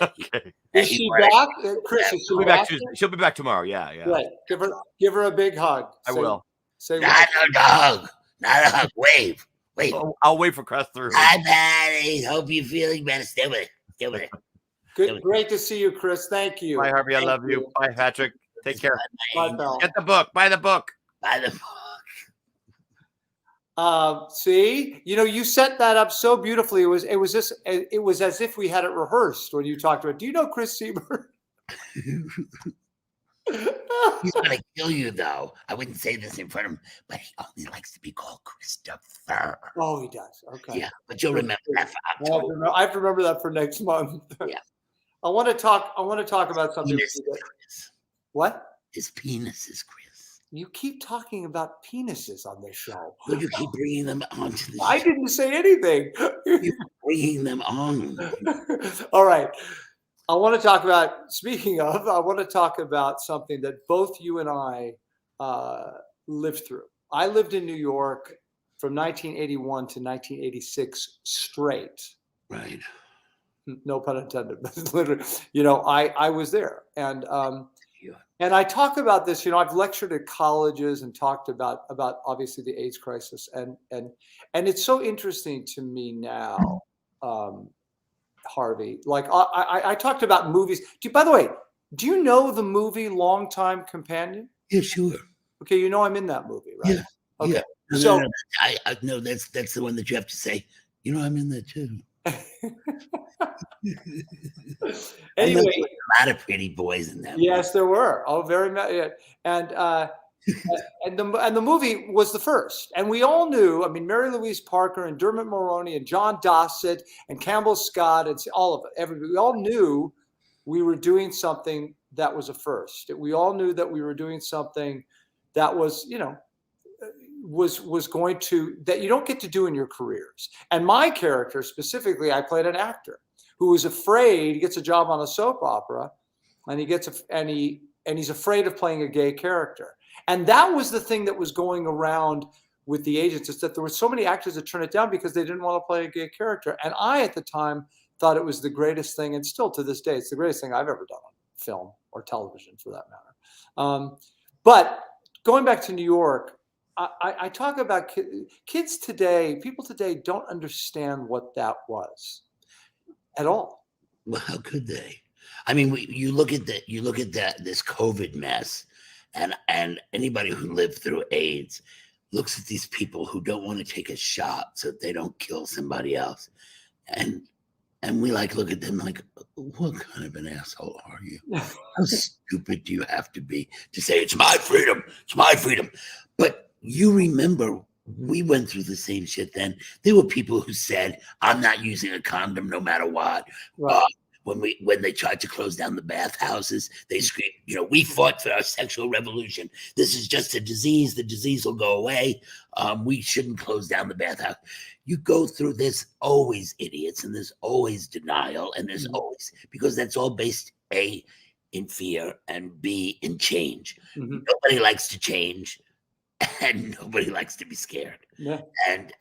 Okay. Is she back? Chris, is she She'll be back Tuesday. She'll be back tomorrow. Yeah. Right. Give her a big hug. I will. Say not a hug. Not a hug. Wave. I'll wave for Chris through. Hi, Patty. Hope you're feeling better. Stay with it. Good. Great to see you, Chris. Thank you. Bye, Harvey. I love you. Bye, Patrick. Take care. Bye, pal. Get the book. Buy the book. See, you set that up so beautifully. It was as if we had it rehearsed when you talked about. Do you know Chris Sieber? He's gonna kill you, though. I wouldn't say this in front of him, but he only likes to be called Christopher. Oh, he does. Okay. Yeah, but you'll remember that for October. I have to remember that for next month. Yeah. I want to talk about something. What? His penis is Chris. You keep talking about penises on this show. Well, you keep bringing them on to the show. I didn't say anything. You're bringing them on. All right. I want to talk about something that both you and I lived through. I lived in New York from 1981 to 1986 straight. Right. No pun intended. Literally, I was there. And I talk about this, I've lectured at colleges and talked about obviously the AIDS crisis. And it's so interesting to me now, Harvey. Like I talked about movies. By the way, do you know the movie Longtime Companion? Yeah, sure. Okay, I'm in that movie, right? Yeah. Okay. Yeah. No, so no, I know that's the one that you have to say, I'm in there too. Anyway, a lot of pretty boys in that. Yes, movie. There were. Oh, very much. Yeah. And the movie was the first, and we all knew. I mean, Mary Louise Parker and Dermot Mulroney and John Dossett and Campbell Scott and all of it. Everybody. We all knew we were doing something that was a first. We all knew that we were doing something that was, was going to, that you don't get to do in your careers. And my character specifically, I played an actor who was afraid. He gets a job on a soap opera, and he's afraid of playing a gay character. And that was the thing that was going around with the agents, is that there were so many actors that turned it down because they didn't want to play a gay character. And I, at the time, thought it was the greatest thing, and still to this day, it's the greatest thing I've ever done on film or television, for that matter. But going back to New York, I talk about kids today. People today don't understand what that was at all. Well, how could they? I mean, you look at this COVID mess, and anybody who lived through AIDS looks at these people who don't want to take a shot so that they don't kill somebody else, and we look at them like, what kind of an asshole are you? How stupid do you have to be to say it's my freedom? It's my freedom. But you remember we went through the same shit then. There were people who said, I'm not using a condom no matter what. Right. When they tried to close down the bathhouses, they screamed, we fought for our sexual revolution. This is just a disease. The disease will go away. We shouldn't close down the bathhouse. You go through, there's always idiots, and there's always denial, and there's always, because that's all based, A, in fear, and B, in change. Nobody likes to change, and nobody likes to be scared. Yeah. And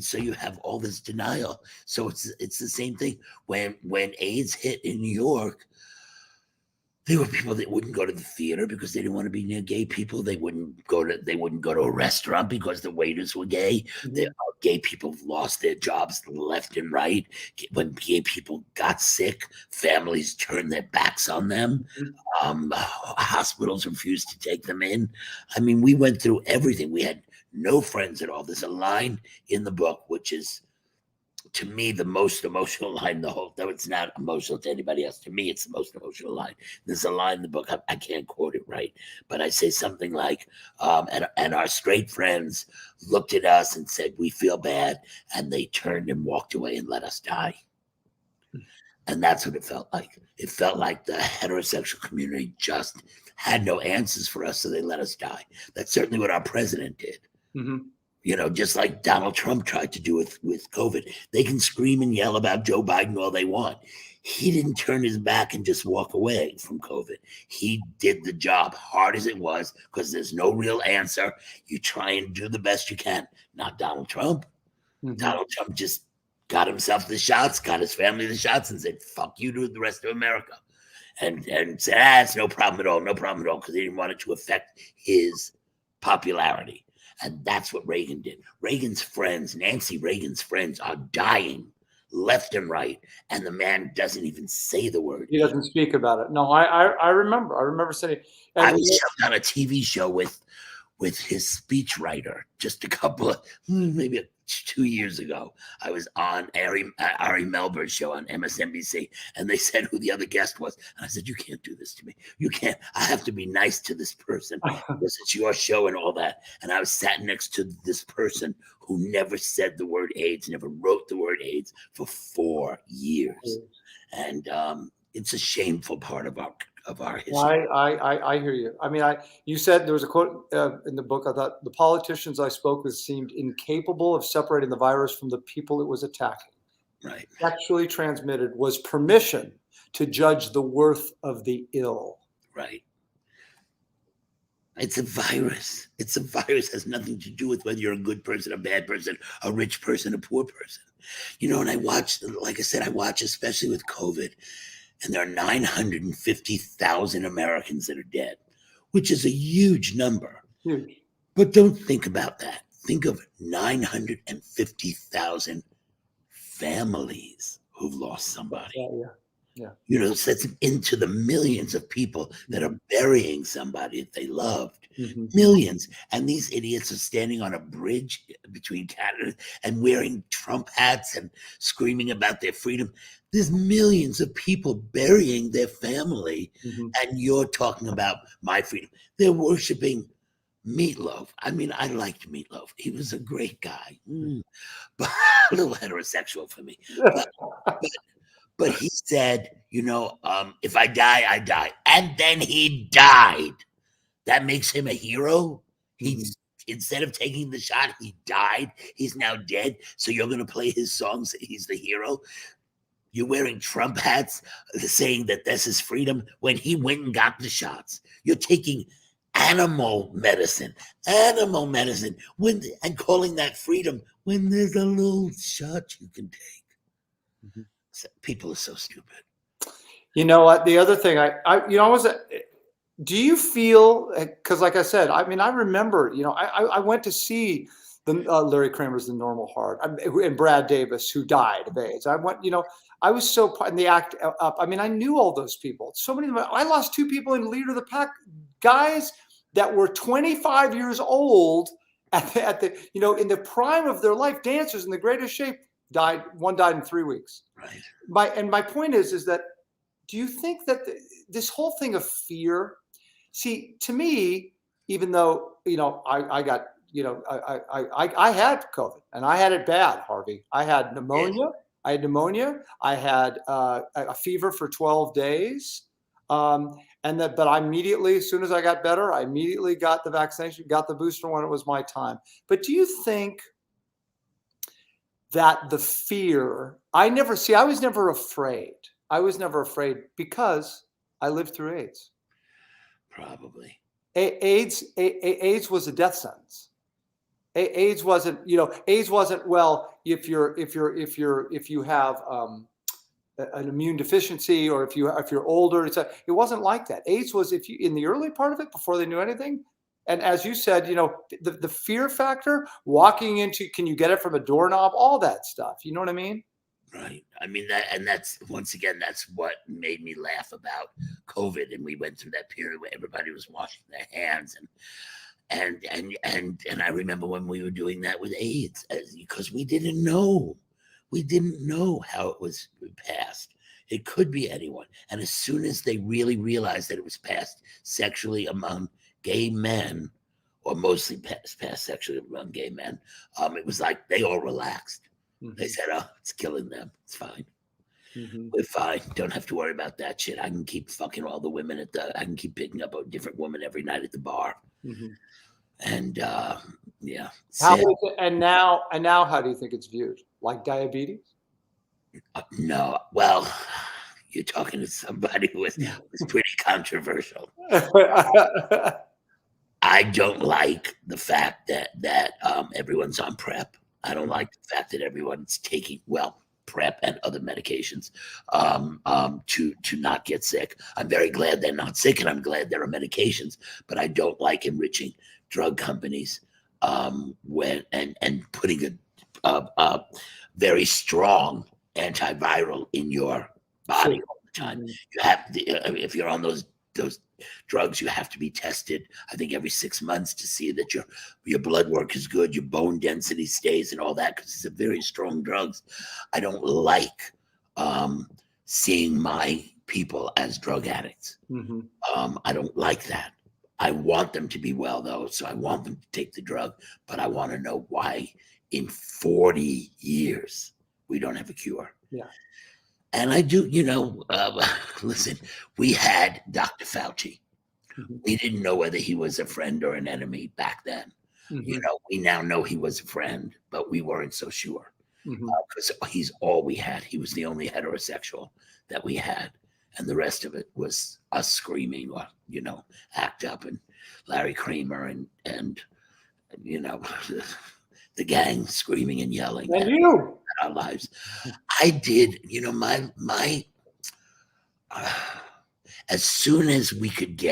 so you have all this denial. So it's the same thing. When AIDS hit in New York, there were people that wouldn't go to the theater because they didn't want to be near gay people. They wouldn't go to a restaurant because the waiters were gay. Gay people lost their jobs left and right. When gay people got sick, families turned their backs on them. Hospitals refused to take them in. I mean, we went through everything. We had no friends at all. There's a line in the book, which is, to me, the most emotional line, though it's not emotional to anybody else. To me, it's the most emotional line. There's a line in the book, I can't quote it right, but I say something like, and our straight friends looked at us and said, we feel bad, and they turned and walked away and let us die. And that's what it felt like. It felt like the heterosexual community just had no answers for us, so they let us die. That's certainly what our president did. Just like Donald Trump tried to do with COVID. They can scream and yell about Joe Biden all they want. He didn't turn his back and just walk away from COVID. He did the job, hard as it was, because there's no real answer. You try and do the best you can. Not Donald Trump. Donald Trump just got himself the shots, got his family the shots, and said, fuck you to the rest of America. And said, it's no problem at all, because he didn't want it to affect his popularity. And that's what Reagan did. Reagan's friends, Nancy Reagan's friends, are dying left and right, and the man doesn't even say the word. He doesn't speak about it. No, I remember saying. I was on a TV show with his speechwriter just a couple of, maybe 2 years ago. I was on Ari Melber's show on MSNBC, and they said who the other guest was. And I said, you can't do this to me. You can't. I have to be nice to this person because it's your show and all that. And I was sat next to this person who never said the word AIDS, never wrote the word AIDS for 4 years. And it's a shameful part of our history. I hear you. I mean, you said there was a quote in the book. I thought the politicians I spoke with seemed incapable of separating the virus from the people it was attacking. Right. Sexually transmitted was permission to judge the worth of the ill. Right. It's a virus. It's a virus. It has nothing to do with whether you're a good person, a bad person, a rich person, a poor person. And I watch, like I said, especially with COVID. And there are 950,000 Americans that are dead, which is a huge number. Huge. But don't think about that. Think of 950,000 families who've lost somebody. Yeah. So that's into the millions of people that are burying somebody that they loved. Millions. And these idiots are standing on a bridge between Canada and wearing Trump hats and screaming about their freedom. There's millions of people burying their family, and you're talking about my freedom. They're worshiping Meatloaf. I mean, I liked Meatloaf. He was a great guy, but a little heterosexual for me. But he said, if I die, I die. And then he died. That makes him a hero. Instead of taking the shot, he died. He's now dead. So you're going to play his songs. He's the hero. You're wearing Trump hats saying that this is freedom when he went and got the shots. You're taking animal medicine, and calling that freedom when there's a little shot you can take. So people are so stupid. You know what? The other thing do you feel, because like I said, I mean, I remember, I went to see Larry Kramer's The Normal Heart and Brad Davis, who died of AIDS. I went, I was so in the act up. I mean, I knew all those people. So many of them. I lost 2 people in Leader of the Pack, guys that were 25 years old at the in the prime of their life, dancers in the greatest shape. Died. One died in 3 weeks. Right. My point is that, do you think that this whole thing of fear? See, to me, even though I got I had COVID, and I had it bad, Harvey. I had pneumonia. I had a fever for 12 days. But I immediately, as soon as I got better, I immediately got the vaccination, got the booster when it was my time. But do you think that the fear, I was never afraid. I was never afraid because I lived through AIDS. Probably. AIDS was a death sentence. AIDS wasn't, well, if you have an immune deficiency, or if you're older, it wasn't like that. AIDS was, if you, in the early part of it, before they knew anything. And as you said, the fear factor, walking into, can you get it from a doorknob, all that stuff, you know what I mean? Right. I mean, that's once again, that's what made me laugh about COVID. And we went through that period where everybody was washing their hands, and I remember when we were doing that with AIDS, because we didn't know how it was passed. It could be anyone. And as soon as they really realized that it was passed sexually among gay men, or mostly passed sexually among gay men, it was like they all relaxed. Mm-hmm. They said, "Oh, it's killing them. It's fine. Mm-hmm. We're fine. Don't have to worry about that shit. I can keep fucking all the women I can keep picking up a different woman every night at the bar." Mm-hmm. And yeah. And now, how do you think it's viewed? Like diabetes? No. Well, you're talking to somebody who was pretty controversial. I don't like the fact that everyone's on PrEP. I don't like the fact that everyone's taking, PrEP and other medications to not get sick. I'm very glad they're not sick, and I'm glad there are medications, but I don't like enriching drug companies when putting a very strong antiviral in your body all the time. Mm-hmm. You have to, if you're on those drugs, you have to be tested, I think, every 6 months to see that your blood work is good, your bone density stays, and all that, because it's a very strong drugs. I don't like seeing my people as drug addicts. Mm-hmm. I don't like that. I want them to be well, though, so I want them to take the drug, but I want to know why in 40 years we don't have a cure. Yeah. And I do, listen, we had Dr. Fauci. Mm-hmm. We didn't know whether he was a friend or an enemy back then. Mm-hmm. We now know he was a friend, but we weren't so sure, because he's all we had. He was the only heterosexual that we had. And the rest of it was us screaming, or, act up, and Larry Kramer and the gang screaming and yelling. And you. Our lives. I did, as soon as we could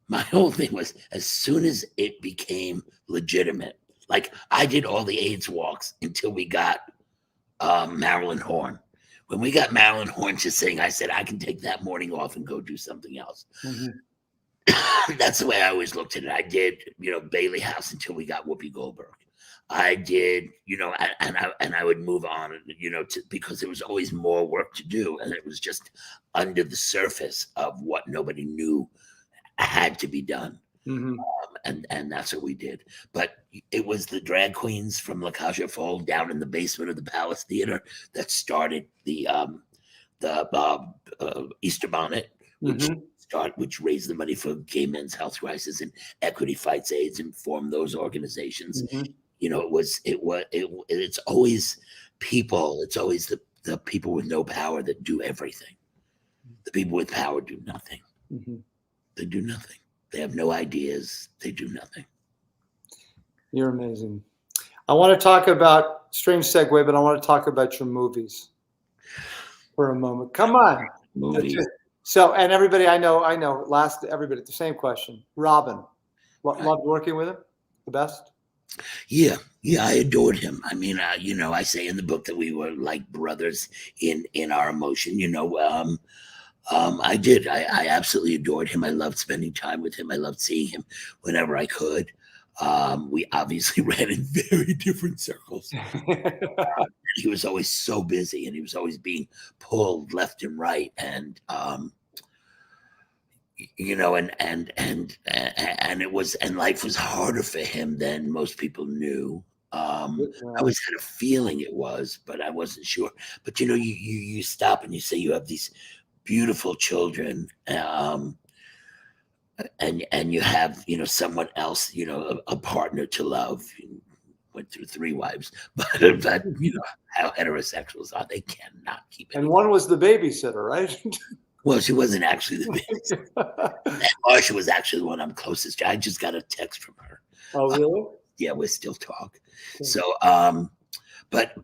my whole thing was, as soon as it became legitimate, like I did all the AIDS walks until we got Marilyn Horn. When we got Marilyn Horn to sing, I said, I can take that morning off and go do something else. Mm-hmm. That's the way I always looked at it. I did, Bailey House until we got Whoopi Goldberg. I did, and I would move on, because there was always more work to do, and it was just under the surface of what nobody knew had to be done. Mm-hmm. And that's what we did. But it was the drag queens from La Cage aux Folles down in the basement of the Palace Theater that started the Easter Bonnet, which raised the money for Gay Men's Health Crisis and Equity Fights AIDS, and formed those organizations. Mm-hmm. It's always people. It's always the people with no power that do everything. The people with power do nothing. Mm-hmm. They do nothing. They have no ideas. They do nothing. You're amazing. I want to talk about, strange segue, but I want to talk about your movies for a moment. Come on. Movies. So, and everybody I know, everybody, the same question. Robin, loved working with him? The best? Yeah, I adored him. I mean, I say in the book that we were like brothers in our emotion. I did. I absolutely adored him. I loved spending time with him. I loved seeing him whenever I could. We obviously ran in very different circles. He was always so busy, and he was always being pulled left and right. And you know, and it was, and life was harder for him than most people knew. I always had a feeling it was, but I wasn't sure. But you know, you stop and you say you have these beautiful children, and you have, you know, someone else, you know, a partner to love. Went through 3 wives, but you know how heterosexuals are; they cannot keep it. And one was the babysitter, right? Well, she wasn't actually the babysitter. And Marsha was actually the one I'm closest to. I just got a text from her. Oh, really? Yeah, we still talk. Okay. So, but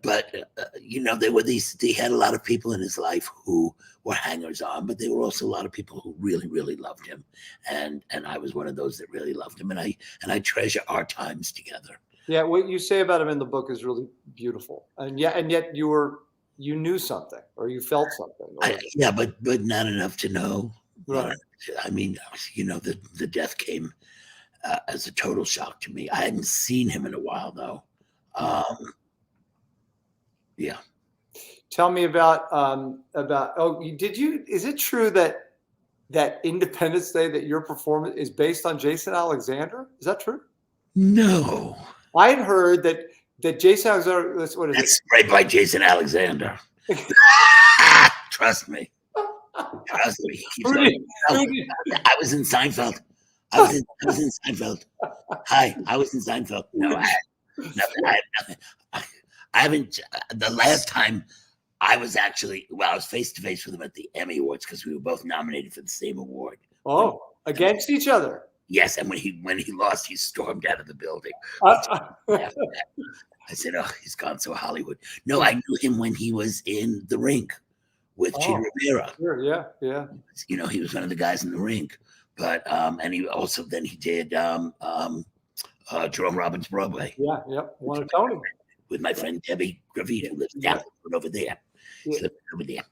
you know, he had a lot of people in his life who were hangers on, but there were also a lot of people who really, really loved him. And I was one of those that really loved him. And I treasure our times together. Yeah, what you say about him in the book is really beautiful. And yet you knew something, or you felt something. Yeah, but not enough to know. Right. I mean, you know, the death came as a total shock to me. I hadn't seen him in a while, though. Yeah. Tell me about is it true that Independence Day, that your performance is based on Jason Alexander? Is that true? No. I had heard that Jason Alexander, what is That's right by Jason Alexander. Trust me. Trust me. He keeps going, I was in Seinfeld. I was in Seinfeld. Hi, I was in Seinfeld. No, I had nothing. I haven't. The last time I was actually, I was face to face with him at the Emmy Awards because we were both nominated for the same award. Oh, against each other. Yes, and when he lost, he stormed out of the building. I said, "Oh, he's gone so Hollywood." No, I knew him when he was in The Rink with Gene Rivera. Sure, yeah. You know, he was one of the guys in The Rink. But and he also he did Jerome Robbins Broadway. Yeah, won a Tony with my friend Debbie Gravita, who lives down over there. Yeah. Over there.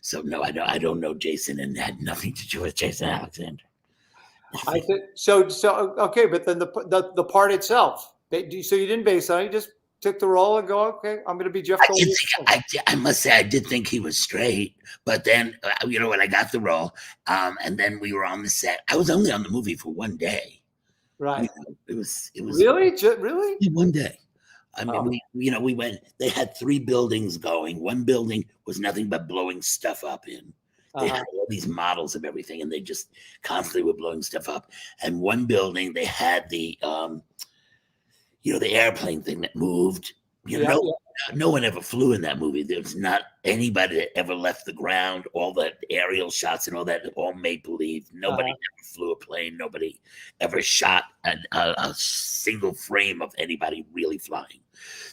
So no, I don't know Jason, and had nothing to do with Jason Alexander. I think so okay, but then the part itself. So you didn't base on it, you just took the role and go, okay, I'm going to be Jeff Goldblum. I must say I did think he was straight, but then you know, when I got the role, and then we were on the set. I was only on the movie for 1 day. Right. You know, it was really 1 day. I mean, we went. They had 3 buildings going. One building was nothing but blowing stuff up in. They had all these models of everything, and they just constantly were blowing stuff up. And one building, they had the the airplane thing that moved. No one ever flew in that movie. There's not anybody that ever left the ground. All the aerial shots and all that, all make believe. Nobody ever flew a plane. Nobody ever shot a single frame of anybody really flying.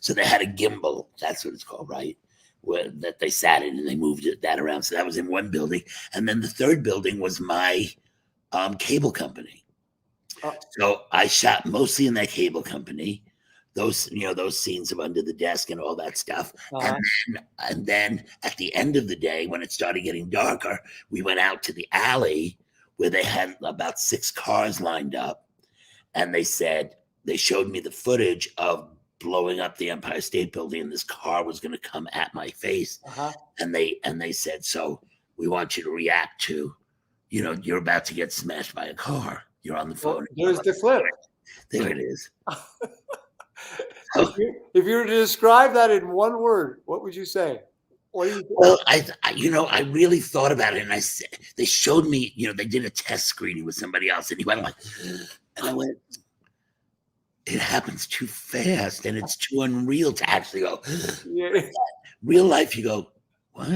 So they had a gimbal. That's what it's called, right? That they sat in and they moved that around. So that was in one building. And then the third building was my cable company. So I shot mostly in that cable company. Those scenes of under the desk and all that stuff. And then at the end of the day, when it started getting darker, we went out to the alley where they had about 6 cars lined up. And they showed me the footage of blowing up the Empire State Building, and this car was going to come at my face. And they said, so we want you to react to, you're about to get smashed by a car. You're on the phone. There's the clip. There it is. If you were to describe that in one word, what would you say? What do you think? Well, I really thought about it, and they showed me, they did a test screening with somebody else, and he went like, and I went, it happens too fast, and it's too unreal to actually go. Real life, you go, what?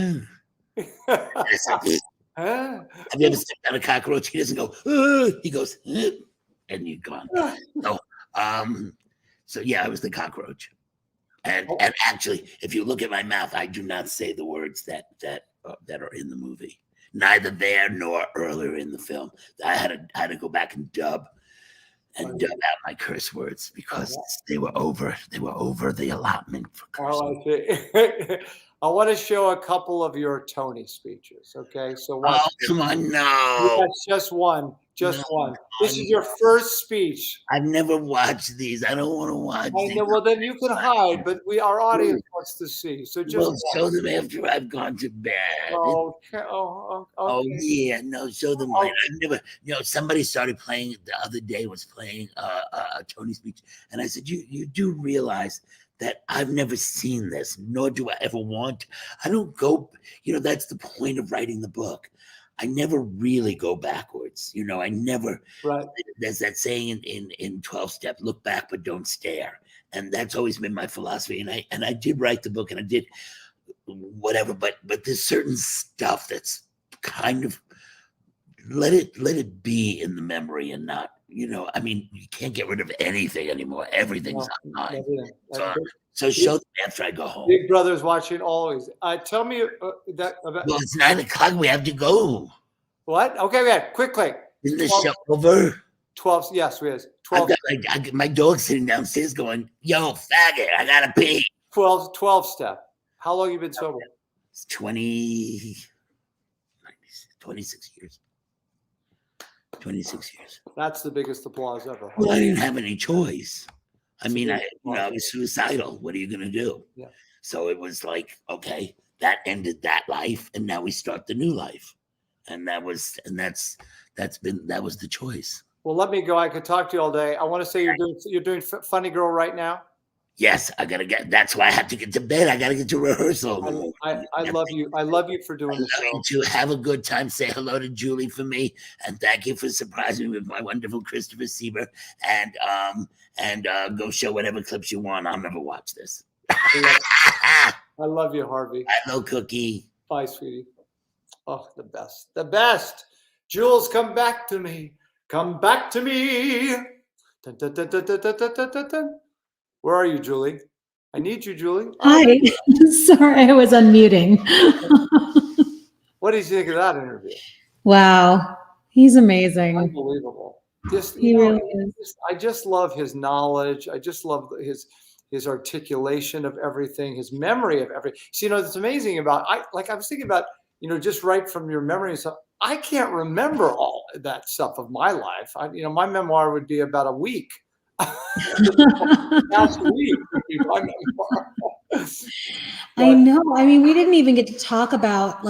Have you ever stepped on a cockroach? He doesn't go, he goes, and you're gone. So yeah, I was the cockroach. And actually, if you look at my mouth, I do not say the words that are in the movie, neither there nor earlier in the film. I had to go back and dub out my curse words because they were over the allotment for curse. I see. I want to show a couple of your Tony speeches. Okay, so watch. Oh, come on, no. That's just one. Just No, one. This is your first speech. I've never watched these. I don't want to watch I these. know. Well, then you can hide, but our audience wants to see. So just Well, show them after I've gone to bed. okay. Oh, Oh okay. yeah, no, show them Oh. later. I've never, somebody started playing the other day, was playing a Tony speech, and I said, you do realize that I've never seen this, nor do I ever want. I don't go, that's the point of writing the book. I never really go backwards. I never. Right. There's that saying in 12 Step: look back but don't stare, and that's always been my philosophy. And I did write the book, and I did whatever, but there's certain stuff that's kind of let it be in the memory and not. You can't get rid of anything anymore. Everything's online. So show them after I go home. Big Brother's watching always. Tell me that about. Well, it's 9 o'clock. We have to go. What? Okay, yeah. Quickly. Isn't the show over? 12. Yes, it is. 12. I got my dog sitting downstairs going, "Yo, faggot, I gotta pee." 12 step. How long you been sober? It's 26 years. 26 years. That's the biggest applause ever. Well, I didn't have any choice. I mean, I was suicidal. What are you gonna do? Yeah. So it was like, okay, that ended that life, and now we start the new life, and that was the choice. Well, let me go. I could talk to you all day. I want to say you're doing Funny Girl right now. Yes, I gotta get. That's why I have to get to bed. I gotta get to rehearsal. I love you. I love you for doing this. To have a good time. Say hello to Julie for me, and thank you for surprising me with my wonderful Christopher Sieber. And go show whatever clips you want. I'll never watch this. I love you, Harvey. Hello, Cookie. Bye, sweetie. Oh, the best. The best. Jules, come back to me. Come back to me. Dun, dun, dun, dun, dun, dun, dun, dun, dun. Where are you, Julie? I need you, Julie. Hi. Sorry, I was unmuting. What did you think of that interview? Wow. He's amazing. Unbelievable. Really is. I just love his knowledge. I just love his articulation of everything, his memory of everything. So, it's amazing about, I was thinking about, just right from your memory and stuff. I can't remember all that stuff of my life. My memoir would be about a week. Last week would be my memoir. I know. I mean, we didn't even get to talk about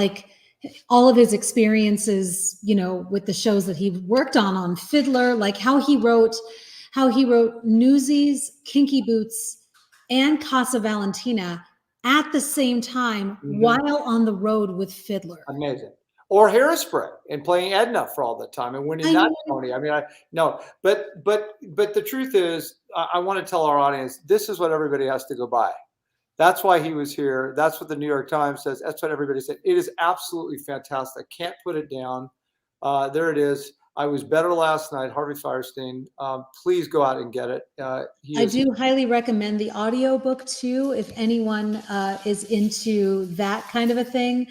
all of his experiences, with the shows that he worked on Fiddler, like how he wrote Newsies, Kinky Boots, and Casa Valentina at the same time while on the road with Fiddler. Amazing. Or Hairspray and playing Edna for all the time and winning that Tony. I mean, but the truth is, I want to tell our audience, this is what everybody has to go by. That's why he was here. That's what the New York Times says. That's what everybody said. It is absolutely fantastic. Can't put it down. There it is. I was better last night. Harvey Fierstein. Please go out and get it. I do highly recommend the audiobook too, if anyone is into that kind of a thing.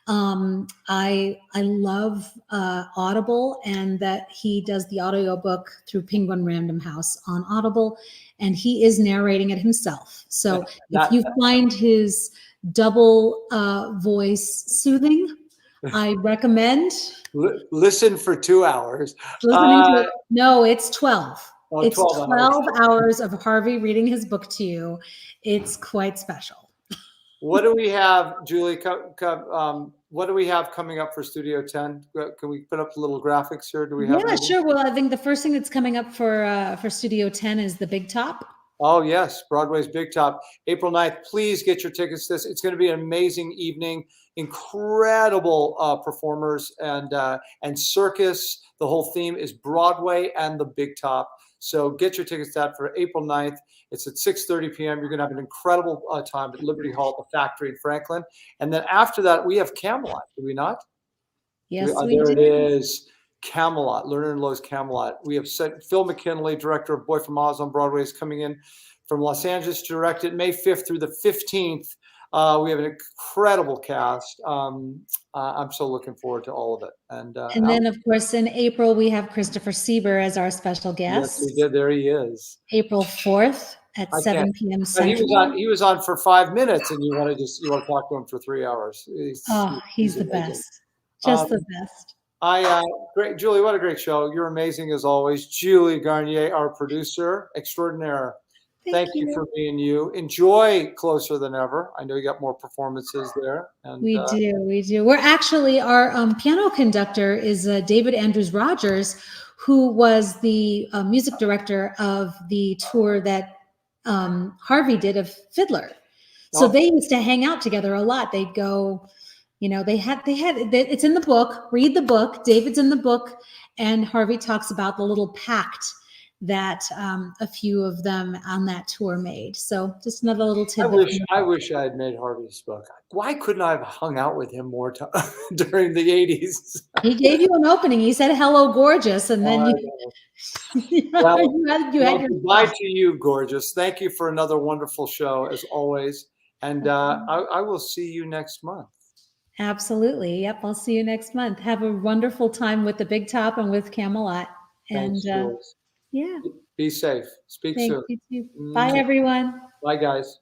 I love Audible, and that he does the audiobook through Penguin Random House on Audible, and he is narrating it himself. So if you find his double voice soothing, I recommend listen for 2 hours. No, it's 12. Oh, it's 12 hours of Harvey reading his book to you. It's quite special. What do we have, Julie? What do we have coming up for Studio Tenn? Can we put up the little graphics here? Do we have? Yeah, sure. Well, I think the first thing that's coming up for Studio Tenn is the Big Top. Oh yes, Broadway's Big Top, April 9th. Please get your tickets to this. It's going to be an amazing evening. Incredible performers and circus. The whole theme is Broadway and the Big Top. So get your tickets to that for April 9th. It's at 6:30 p.m. You're going to have an incredible time at Liberty Hall at the Factory in Franklin. And then after that, we have Camelot. Do we not? Yes, we do. There it is. Camelot, Lerner and Lowe's Camelot. We have Phil McKinley, director of Boy from Oz on Broadway, is coming in from Los Angeles to direct it May 5th through the 15th. We have an incredible cast. I'm so looking forward to all of it. And then, of course, in April, we have Christopher Sieber as our special guest. Yes, we did. There he is. April 4th. at I 7 can't. p.m. But Central. he was on for 5 minutes, and you want to talk to him for 3 hours. He's the amazing. best. Just the Um, best. Great, Julie. What a great show! You're amazing as always, Julie Garnier, our producer extraordinaire. Thank you for being you. Enjoy Closer Than Ever. I know you got more performances there. And We do. We're actually, our piano conductor is David Andrews Rogers, who was the music director of the tour that Harvey did of Fiddler. So they used to hang out together a lot. They'd go, it's in the book. Read the book. David's in the book. And Harvey talks about the little pact that a few of them on that tour made. So just another little tidbit. I wish I had made Harvey's book. Why couldn't I have hung out with him more during the 80s? He gave you an opening. He said, "Hello, gorgeous," and then you had your goodbye to you, gorgeous. Thank you for another wonderful show as always. And I will see you next month. Absolutely. Yep. I'll see you next month. Have a wonderful time with the Big Top and with Camelot. And Thanks, yeah. Be safe. Speak Thank soon. you too. Bye, everyone. Bye, guys.